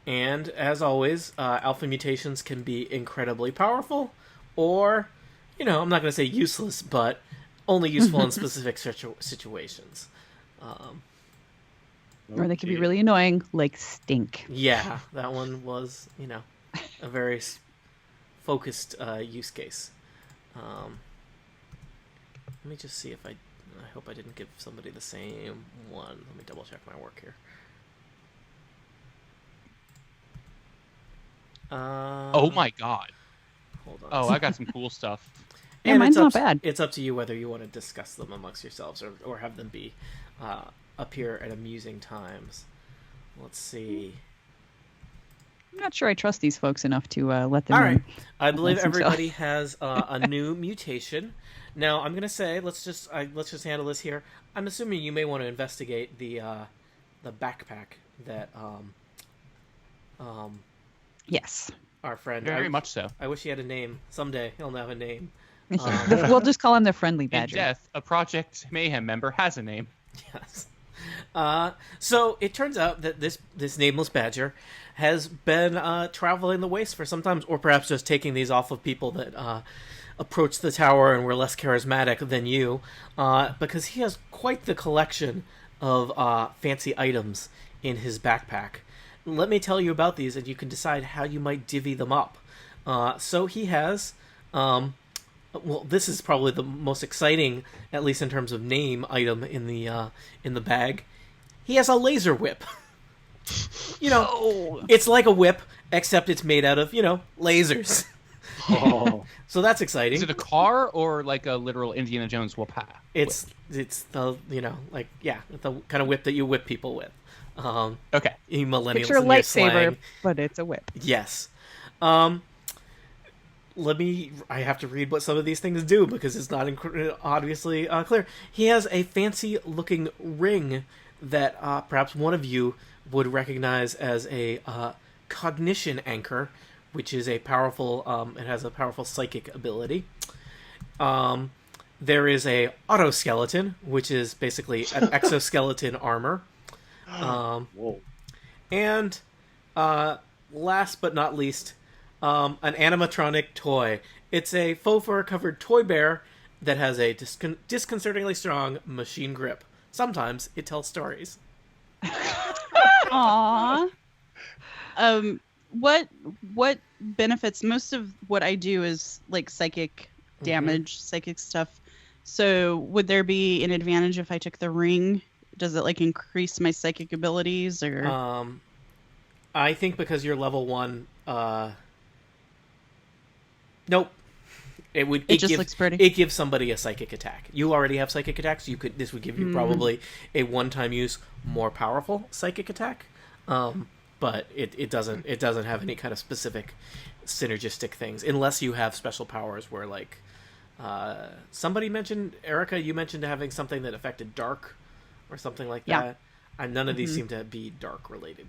And as always, alpha mutations can be incredibly powerful, or, I'm not going to say useless, but only useful in specific situations. Or they can be really annoying, like stink. Yeah, that one was, a very focused use case. Let me just see if I hope I didn't give somebody the same one. Let me double check my work here. Oh my god. Hold on. Oh, I got some cool stuff. Yeah, And mine's it's not up, bad. It's up to you whether you want to discuss them amongst yourselves or have them be appear at amusing times. Let's see. I'm not sure I trust these folks enough to let them All in. right. I believe amongst everybody has a new mutation. Now, I'm gonna say let's just handle this here. I'm assuming you may want to investigate the backpack that Yes. our friend. Very much so. I wish he had a name. Someday he'll have a name. We'll just call him the friendly In badger. death, a Project Mayhem member has a name. Yes. So it turns out that this nameless badger has been traveling the waste for some time, or perhaps just taking these off of people that approached the tower and were less charismatic than you, because he has quite the collection of fancy items in his backpack. Let me tell you about these, and you can decide how you might divvy them up. So he has... well, this is probably the most exciting, at least in terms of name, item in the bag. He has a laser whip. It's like a whip, except it's made out of, lasers. Oh. So that's exciting. Is it a car or like a literal Indiana Jones whip? It's the the kind of whip that you whip people with. Okay. You millennials Picture a in your lightsaber, slang. but it's a whip. Yes. I have to read what some of these things do because it's not obviously clear. He has a fancy looking ring that perhaps one of you would recognize as a cognition anchor, which is a powerful, it has a powerful psychic ability. There is a autoskeleton, which is basically an exoskeleton armor. Whoa. And last but not least, an animatronic toy. It's a faux fur covered toy bear that has a disconcertingly strong machine grip. Sometimes it tells stories. Aww. What benefits? Most of what I do is like psychic damage, psychic stuff. So would there be an advantage if I took the ring? Does it like increase my psychic abilities or? I think because you're level 1, nope. It just looks pretty. It gives somebody a psychic attack. You already have psychic attacks. This would give you probably a one-time use, more powerful psychic attack. But it doesn't have any kind of specific synergistic things unless you have special powers where like somebody mentioned, Erica, you mentioned having something that affected dark or something like that. And none of these seem to be dark related.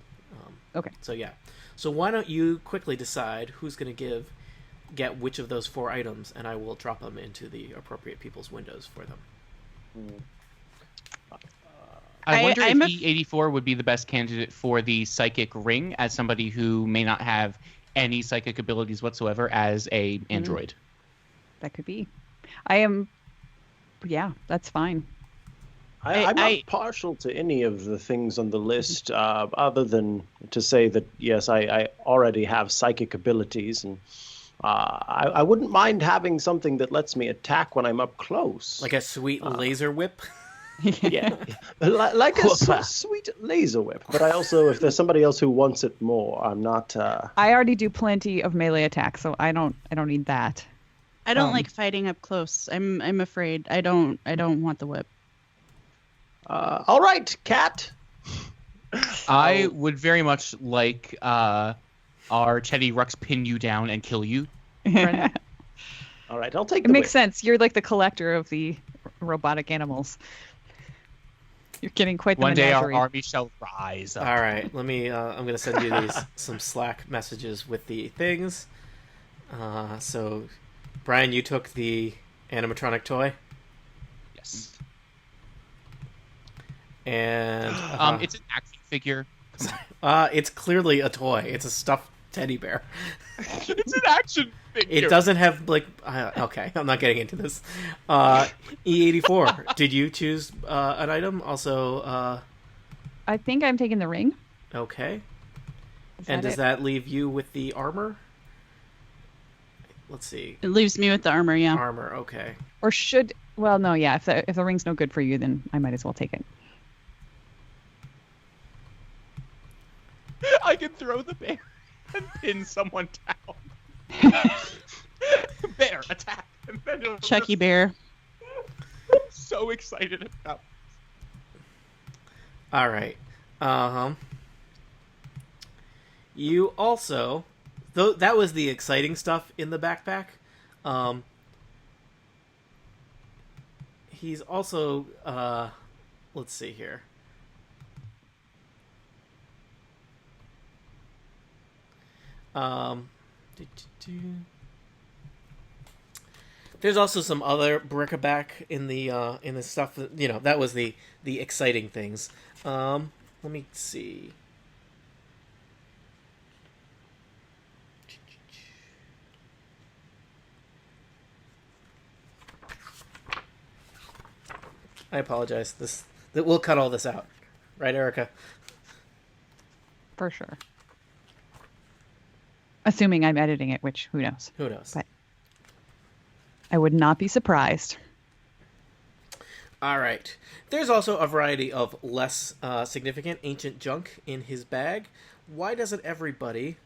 Okay. So yeah. So why don't you quickly decide who's going to get which of those 4 items, and I will drop them into the appropriate people's windows for them. I wonder I'm if E84 would be the best candidate for the psychic ring as somebody who may not have any psychic abilities whatsoever as a android. That could be. Yeah, that's fine. I'm not partial to any of the things on the list, other than to say that, yes, I already have psychic abilities, and I wouldn't mind having something that lets me attack when I'm up close. Like a sweet laser whip? Yeah, like a sweet laser whip. But I also, if there's somebody else who wants it more, I'm not... I already do plenty of melee attacks, so I don't need that. I don't like fighting up close. I'm afraid. I don't want the whip. all right, Cat. I would very much like our Chetty Rux pin you down and kill you. All right, I'll take It the makes whip. sense. You're like the collector of the robotic animals. You're getting quite the One day our menagerie. army shall rise up. All right, let me. I'm gonna send you some Slack messages with the things. So, Brian, you took the animatronic toy, Yes. and It's an action figure. it's clearly a toy. It's a stuffed teddy bear. It's an action figure. It doesn't have like. Okay, I'm not getting into this. E84. Did you choose an item? Also, I think I'm taking the ring. okay. Is And that does it? that leave you with the armor? Let's see. It leaves me with the armor. Yeah. Armor. Okay. Or should... Well, no, yeah. If the ring's no good for you, then I might as well take it. I can throw the bear and pin someone down. Bear, attack. And then it'll Chucky Bear. just so excited about. All right. You also, though that was the exciting stuff in the backpack. He's also, let's see here. There's also some other bric-a-brac in the stuff that, that was the exciting things. Let me see. I apologize. We'll cut all this out, right, Erica? For sure. Assuming I'm editing it, which who knows? Who knows? But I would not be surprised. All right. There's also a variety of less significant ancient junk in his bag. Why doesn't everybody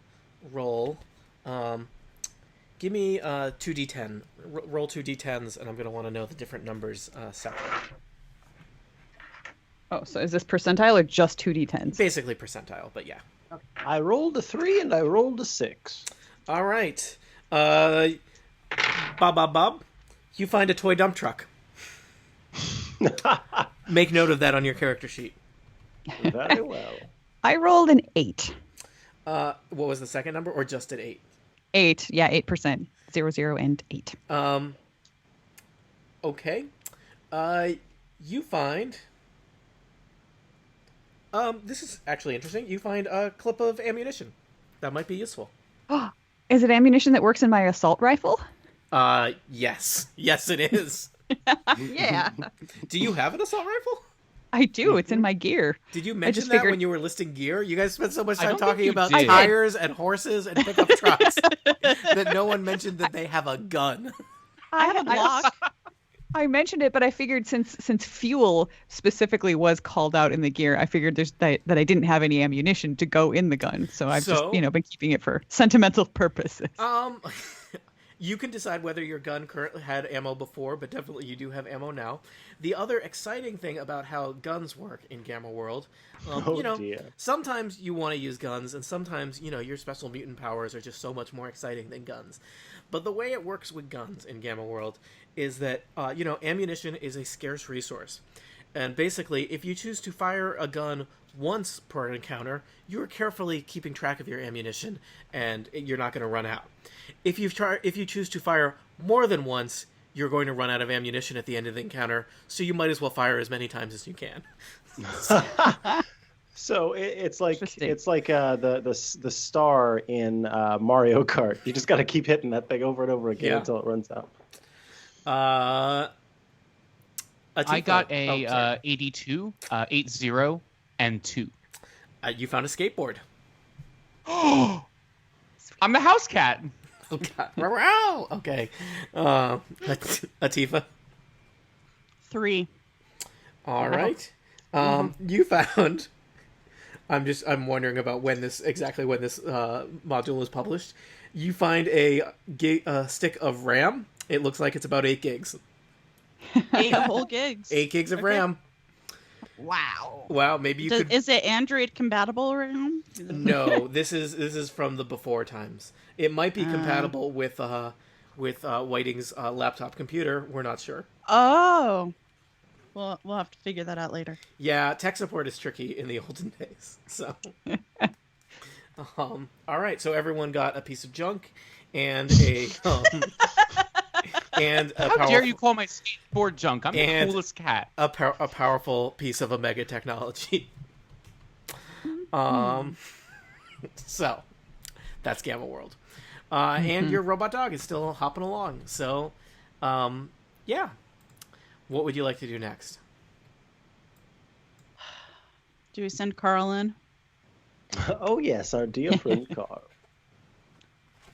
roll? Give me 2d10. Roll 2d10s, and I'm going to want to know the different numbers separate. Oh, so is this percentile or just 2d10s? Basically percentile, but yeah. I rolled a 3 and I rolled a 6. All right. Bob, you find a toy dump truck. Make note of that on your character sheet. Very well. I rolled an 8. What was the second number, or just an 8? 8, yeah, 8%. 0, 0, and 8. Okay. You find... this is actually interesting. You find a clip of ammunition. That might be useful. Is it ammunition that works in my assault rifle? Yes. Yes, it is. Yeah. Do you have an assault rifle? I do. It's in my gear. Did you mention just that figured- when you were listing gear? You guys spent so much I time don't think talking you about did. tires and horses and pickup trucks that no one mentioned that they have a gun. I have a block. I mentioned it, but I figured since fuel specifically was called out in the gear, I figured that I didn't have any ammunition to go in the gun. So I've just been keeping it for sentimental purposes. You can decide whether your gun currently had ammo before, but definitely you do have ammo now. The other exciting thing about how guns work in Gamma World, Dear. sometimes you want to use guns, and sometimes, your special mutant powers are just so much more exciting than guns. But the way it works with guns in Gamma World is that, ammunition is a scarce resource. And basically, if you choose to fire a gun once per encounter, you're carefully keeping track of your ammunition, and you're not going to run out. If you choose to fire more than once, you're going to run out of ammunition at the end of the encounter, so you might as well fire as many times as you can. So it's like the star in Mario Kart. You just got to keep hitting that thing over and over again until it runs out. I got a 82, 80, and 2. You found a skateboard. I'm the house cat. Oh, God. Wow. Okay. Atifa. 3. All right. You found... I'm wondering about when this module was published. You find a stick of RAM. It looks like it's about 8 gigs. 8 whole gigs. 8 gigs of RAM. Wow. Maybe you could. Is it Android compatible RAM? No, this is from the before times. It might be compatible with Whiting's laptop computer. We're not sure. Oh. Well, we'll have to figure that out later. Yeah, tech support is tricky in the olden days. So, all right. So everyone got a piece of junk and a How dare you call my skateboard junk? I'm the coolest cat. A powerful piece of Omega technology. So that's Gamma World, and your robot dog is still hopping along. So, yeah. What would you like to do next? Do we send Carl in? Oh, yes, our dear friend Carl.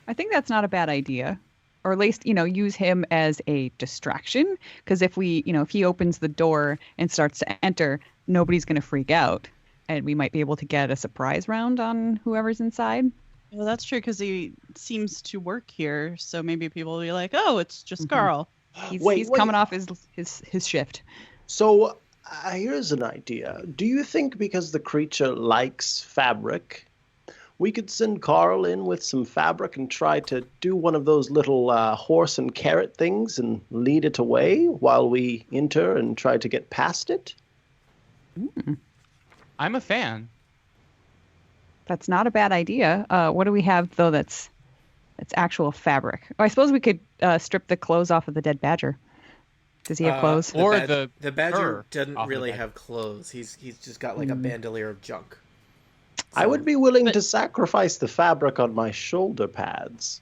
I think that's not a bad idea. Or at least, use him as a distraction. Because if he opens the door and starts to enter, nobody's going to freak out. And we might be able to get a surprise round on whoever's inside. Well, that's true because he seems to work here. So maybe people will be like, oh, it's just Carl. He's coming off his shift. So here's an idea. Do you think because the creature likes fabric, we could send Carl in with some fabric and try to do one of those little horse and carrot things and lead it away while we enter and try to get past it? I'm a fan. That's not a bad idea. What do we have, though, that's It's actual fabric. Oh, I suppose we could strip the clothes off of the dead badger. Does he have clothes? Or the the badger fur doesn't off the really badger. have clothes. He's just got like a bandolier of junk. I would be willing to sacrifice the fabric on my shoulder pads.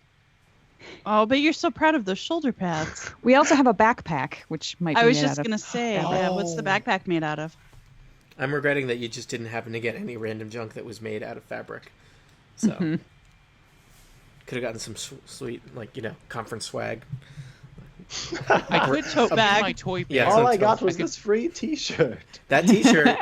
Oh, but you're so proud of those shoulder pads. We also have a backpack, which might be I was made just out of going to say, fabric. yeah, what's the backpack made out of? I'm regretting that you just didn't happen to get any random junk that was made out of fabric. So could have gotten some sweet, like, conference swag. I could tote bring bag. my toy Yeah, bear. All so I got totally. was this free T-shirt. That T-shirt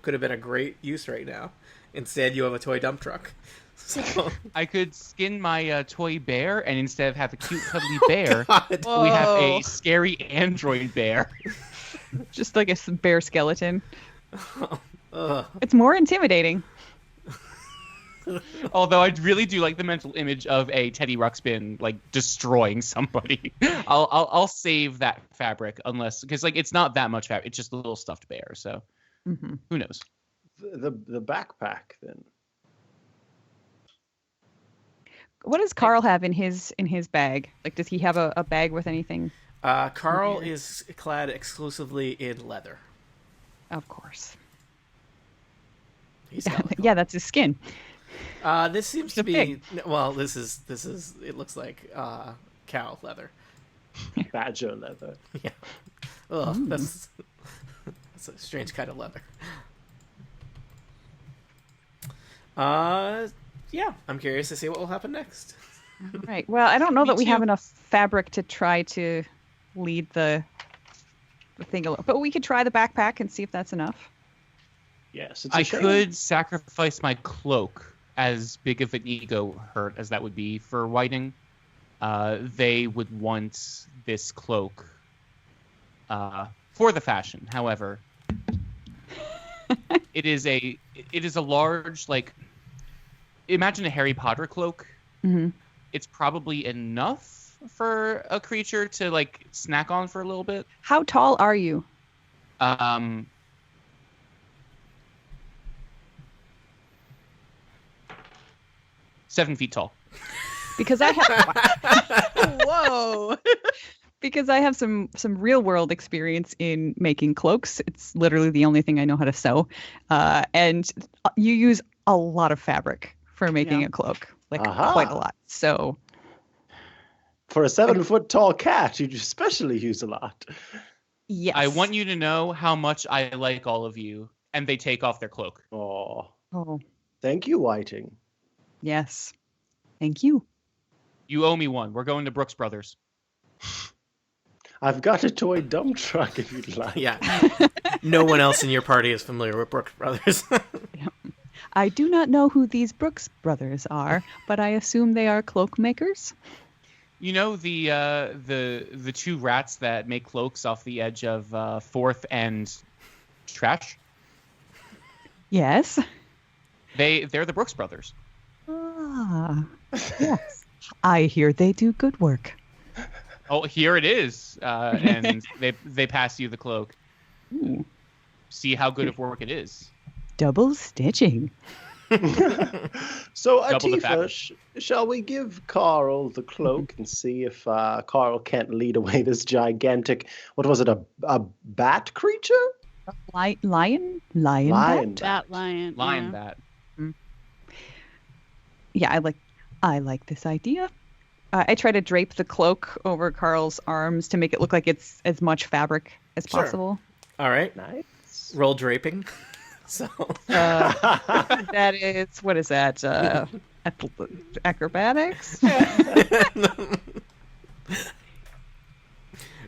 could have been a great use right now. Instead, you have a toy dump truck. So, I could skin my toy bear, and instead of have a cute cuddly bear, God. we have Whoa. a scary android bear. Just like a bear skeleton. Ugh. It's more intimidating. Although I really do like the mental image of a Teddy Ruxpin like destroying somebody. I'll save that fabric because like it's not that much fabric. It's just a little stuffed bear. So who knows? The backpack then. What does Carl have in his bag? Like, does he have a bag with anything? Carl is clad exclusively in leather. Of course. He's got Yeah, that's his skin. this seems It's to a be pig. well. This is. It looks like cow leather. Badger leather. Yeah. Ugh, that's a strange kind of leather. Yeah, I'm curious to see what will happen next. Right. Well, I don't know Me that we have too. enough fabric to try to lead the thing alone. But we could try the backpack and see if that's enough. Yes, it's a I shame. could sacrifice my cloak, as big of an ego hurt as that would be for Whiting. They would want this cloak for the fashion. However, it is a large, like, imagine a Harry Potter cloak. Mm-hmm. It's probably enough for a creature to like snack on for a little bit. How tall are you? 7 feet tall. Because I have Whoa. because I have some real world experience in making cloaks. It's literally the only thing I know how to sew. And you use a lot of fabric for making Yeah. a cloak, like Aha. quite a lot. So For a 7-foot tall cat, you especially use a lot. yes, I want you to know how much I like all of you, and they take off their cloak. Oh, Oh thank you, Whiting. yes, thank you. You owe me one. We're going to Brooks Brothers. I've got a toy dump truck if you'd like. Yeah. No one else in your party is familiar with Brooks Brothers. I do not know who these Brooks brothers are, but I assume they are cloak makers. You know the two rats that make cloaks off the edge of 4th and Trash? Yes. They're the Brooks Brothers. Ah, yes. I hear they do good work. Oh, here it is, and they pass you the cloak. Ooh, See how good of work it is. double stitching. So, Double the Atifa, fabric. shall we give Carl the cloak and see if Carl can't lead away this gigantic, what was it, a bat creature? Lion Lion bat? Bat lion. Lion yeah. bat. Yeah, I like this idea. I try to drape the cloak over Carl's arms to make it look like it's as much fabric as Sure. possible. All right. Nice. Roll draping. So That is, what is that? Acrobatics?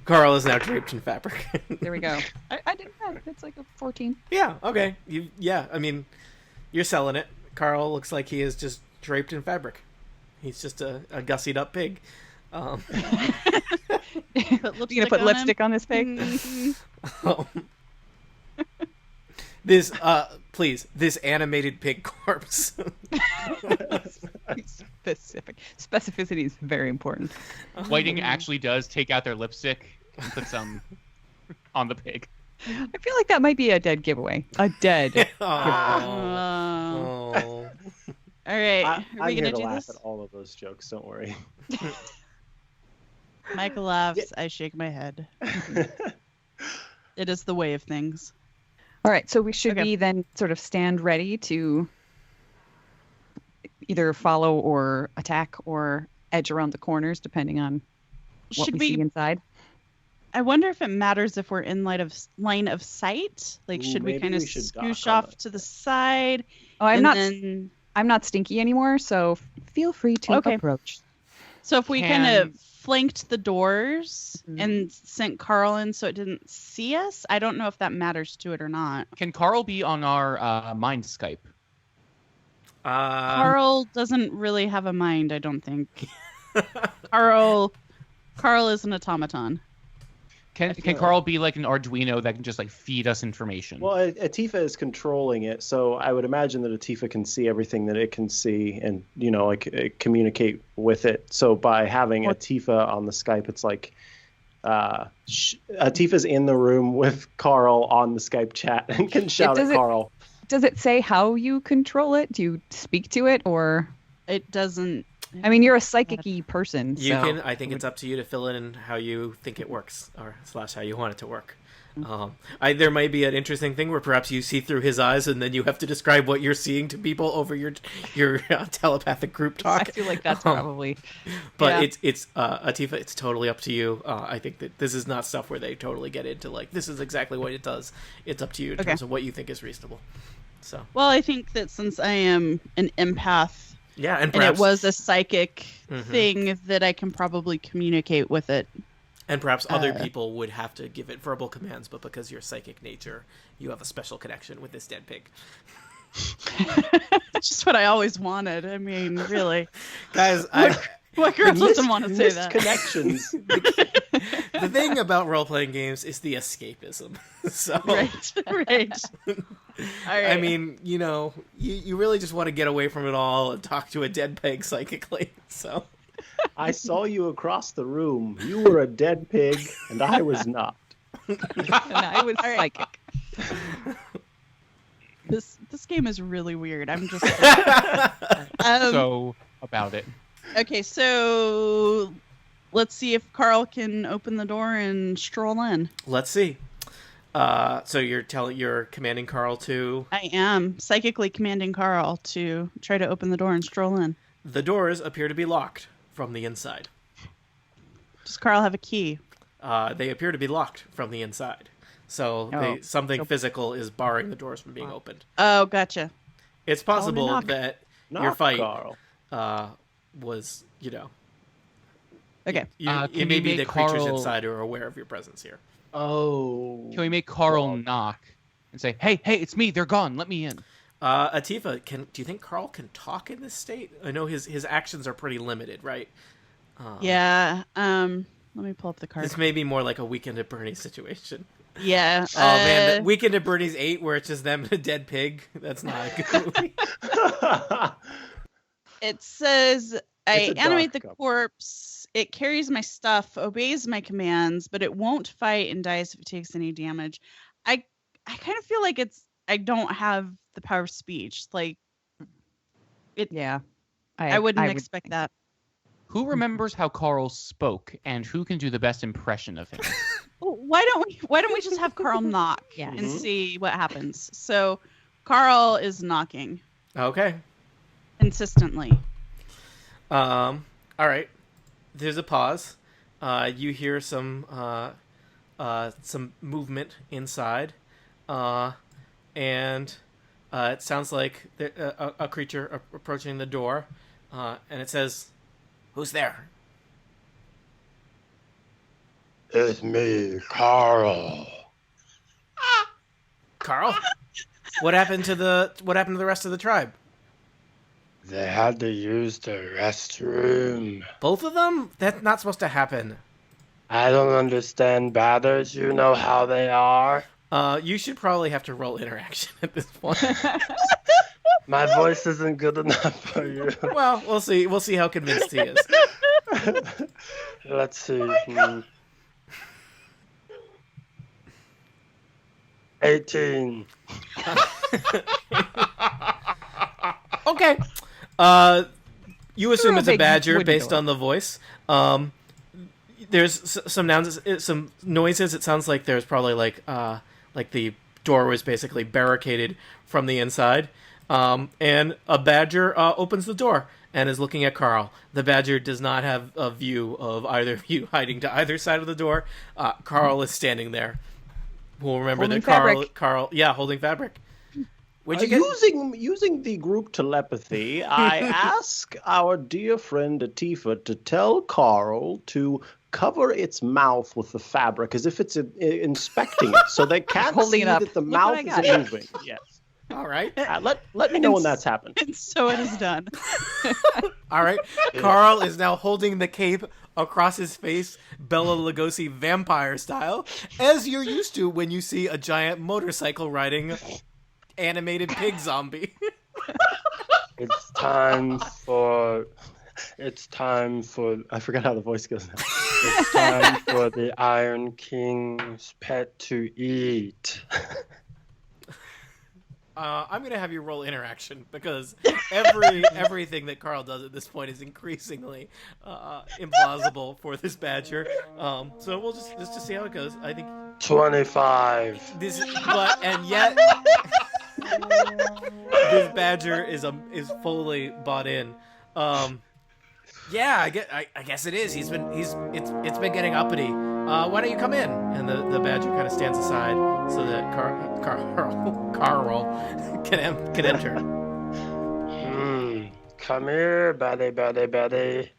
Carl is now draped in fabric. There we go. I did that. It's like a 14. Yeah. Okay. I mean, you're selling it. Carl looks like he is just draped in fabric. He's just a gussied up pig. Put You gonna lipstick put on lipstick him. on this pig? This please, this animated pig corpse. Specific. Specificity is very important. Whiting actually does take out their lipstick and put some on the pig. I feel like that might be a dead giveaway. A dead. Oh. Oh. Oh. All right. Are I'm we here gonna to do laugh this? at all of those jokes. Don't worry. Michael laughs. I shake my head. It is the way of things. All right, so should Okay. we then sort of stand ready to either follow or attack or edge around the corners, depending on what Should we see we? inside? I wonder if it matters if we're in line of sight. Like, Ooh, should we maybe kind of we should scoosh dock on off the- to the side? Oh, I'm and not. Then... I'm not stinky anymore, so feel free to Okay. approach. So if we kind Can- of flanked the doors Mhm. and sent Carl in so it didn't see us, I don't know if that matters to it or not. Can Carl be on our mind Skype? Carl doesn't really have a mind, I don't think. Carl is an automaton. Can Carl be like an Arduino that can just like feed us information? Well, Atifa is controlling it, so I would imagine that Atifa can see everything that it can see, and communicate with it. So by having Atifa on the Skype, it's like Atifa's in the room with Carl on the Skype chat and can shout at Carl. Does it say how you control it? Do you speak to it, or It doesn't. I mean, you're a psychic-y person. You so can. I think it's up to you to fill in how you think it works, or / how you want it to work. There might be an interesting thing where perhaps you see through his eyes, and then you have to describe what you're seeing to people over your telepathic group I talk. feel like that's probably. But Yeah. it's Atifa. It's totally up to you. I think that this is not stuff where they totally get into like this is exactly what it does. It's up to you in Okay. terms of what you think is reasonable. So Well, I think that since I am an empath yeah, and and perhaps it was a psychic Mhm. thing, that I can probably communicate with it. other people would have to give it verbal commands, but because you're psychic nature, you have a special connection with this dead pig. It's just what I always wanted. I mean, really. Guys, What girl doesn't want to say that? Connections. the thing about role-playing games is the escapism. So Right, right. All right. I mean, you really just want to get away from it all and talk to a dead pig psychically. So I saw you across the room. You were a dead pig, and I was not. And I was All right. psychic. This game is really weird. I'm just So about it. okay. So let's see if Carl can open the door and stroll in. let's see. So you're commanding Carl to. I am psychically commanding Carl to try to open the door and stroll in. The doors appear to be locked from the inside. Does Carl have a key? They appear to be locked from the inside. So Oh. something physical is barring the doors from being opened. Oh, gotcha. It's possible knock. that Not your fight Carl. was, Okay. Can it may we be the make creatures Carl- inside who are aware of your presence here. Oh. Can we make Carl Well- knock and say, "Hey, it's me. They're gone. Let me in." Atifa, do you think Carl can talk in this state? I know his actions are pretty limited, right? Yeah. Let me pull up the card. This may be more like a Weekend at Bernie's situation. Yeah. Oh man, the Weekend at Bernie's 8, where it's just them and a dead pig. That's not a good movie. It says I It's a animate the dark couple. corpse. It carries my stuff, obeys my commands, but it won't fight and dies if it takes any damage. I kind of feel like I don't have the power of speech. Like Yeah. I wouldn't would expect think. that. Who remembers how Carl spoke, and who can do the best impression of him? Well, why don't we just have Carl knock Yes. and see what happens? So Carl is knocking Okay. consistently. All right. There's a pause. You hear some movement inside, and it sounds like a creature approaching the door, and it says, "Who's there?" It's me, Carl. Carl. What happened to the rest of the tribe? They had to use the restroom. Both of them? That's not supposed to happen. I don't understand batters. You know how they are. You should probably have to roll interaction at this point. My voice isn't good enough for you. Well, we'll see. We'll see how convinced he is. Let's see. 18. Okay. You assume Through a it's a big badger wooden based door. on the voice. There's some noises. It sounds like there's probably like the door was basically barricaded from the inside. And a badger opens the door and is looking at Carl. The badger does not have a view of either of you hiding to either side of the door. Carl is standing there. We'll remember Holding that fabric. Carl, holding fabric. Where'd you get? Using the group telepathy, I ask our dear friend Atifa to tell Carl to cover its mouth with the fabric as if it's inspecting it, so they can't Holding see it up. that the Look mouth what I isn't moving. Yes. All right. Let me know when that's happened. And so it is done. All right. Carl is now holding the cape across his face, Bela Lugosi vampire style, as you're used to when you see a giant motorcycle riding animated pig zombie. It's time for. I forgot how the voice goes now. It's time for the Iron King's pet to eat. I'm gonna have you roll interaction because everything that Carl does at this point is increasingly implausible for this badger. So we'll just see how it goes. I think 25. yet this badger is fully bought in. Yeah, I guess it is. It's been getting uppity. Why don't you come in? And the badger kind of stands aside so that Carl can enter. Come here, Betty, Betty, Betty.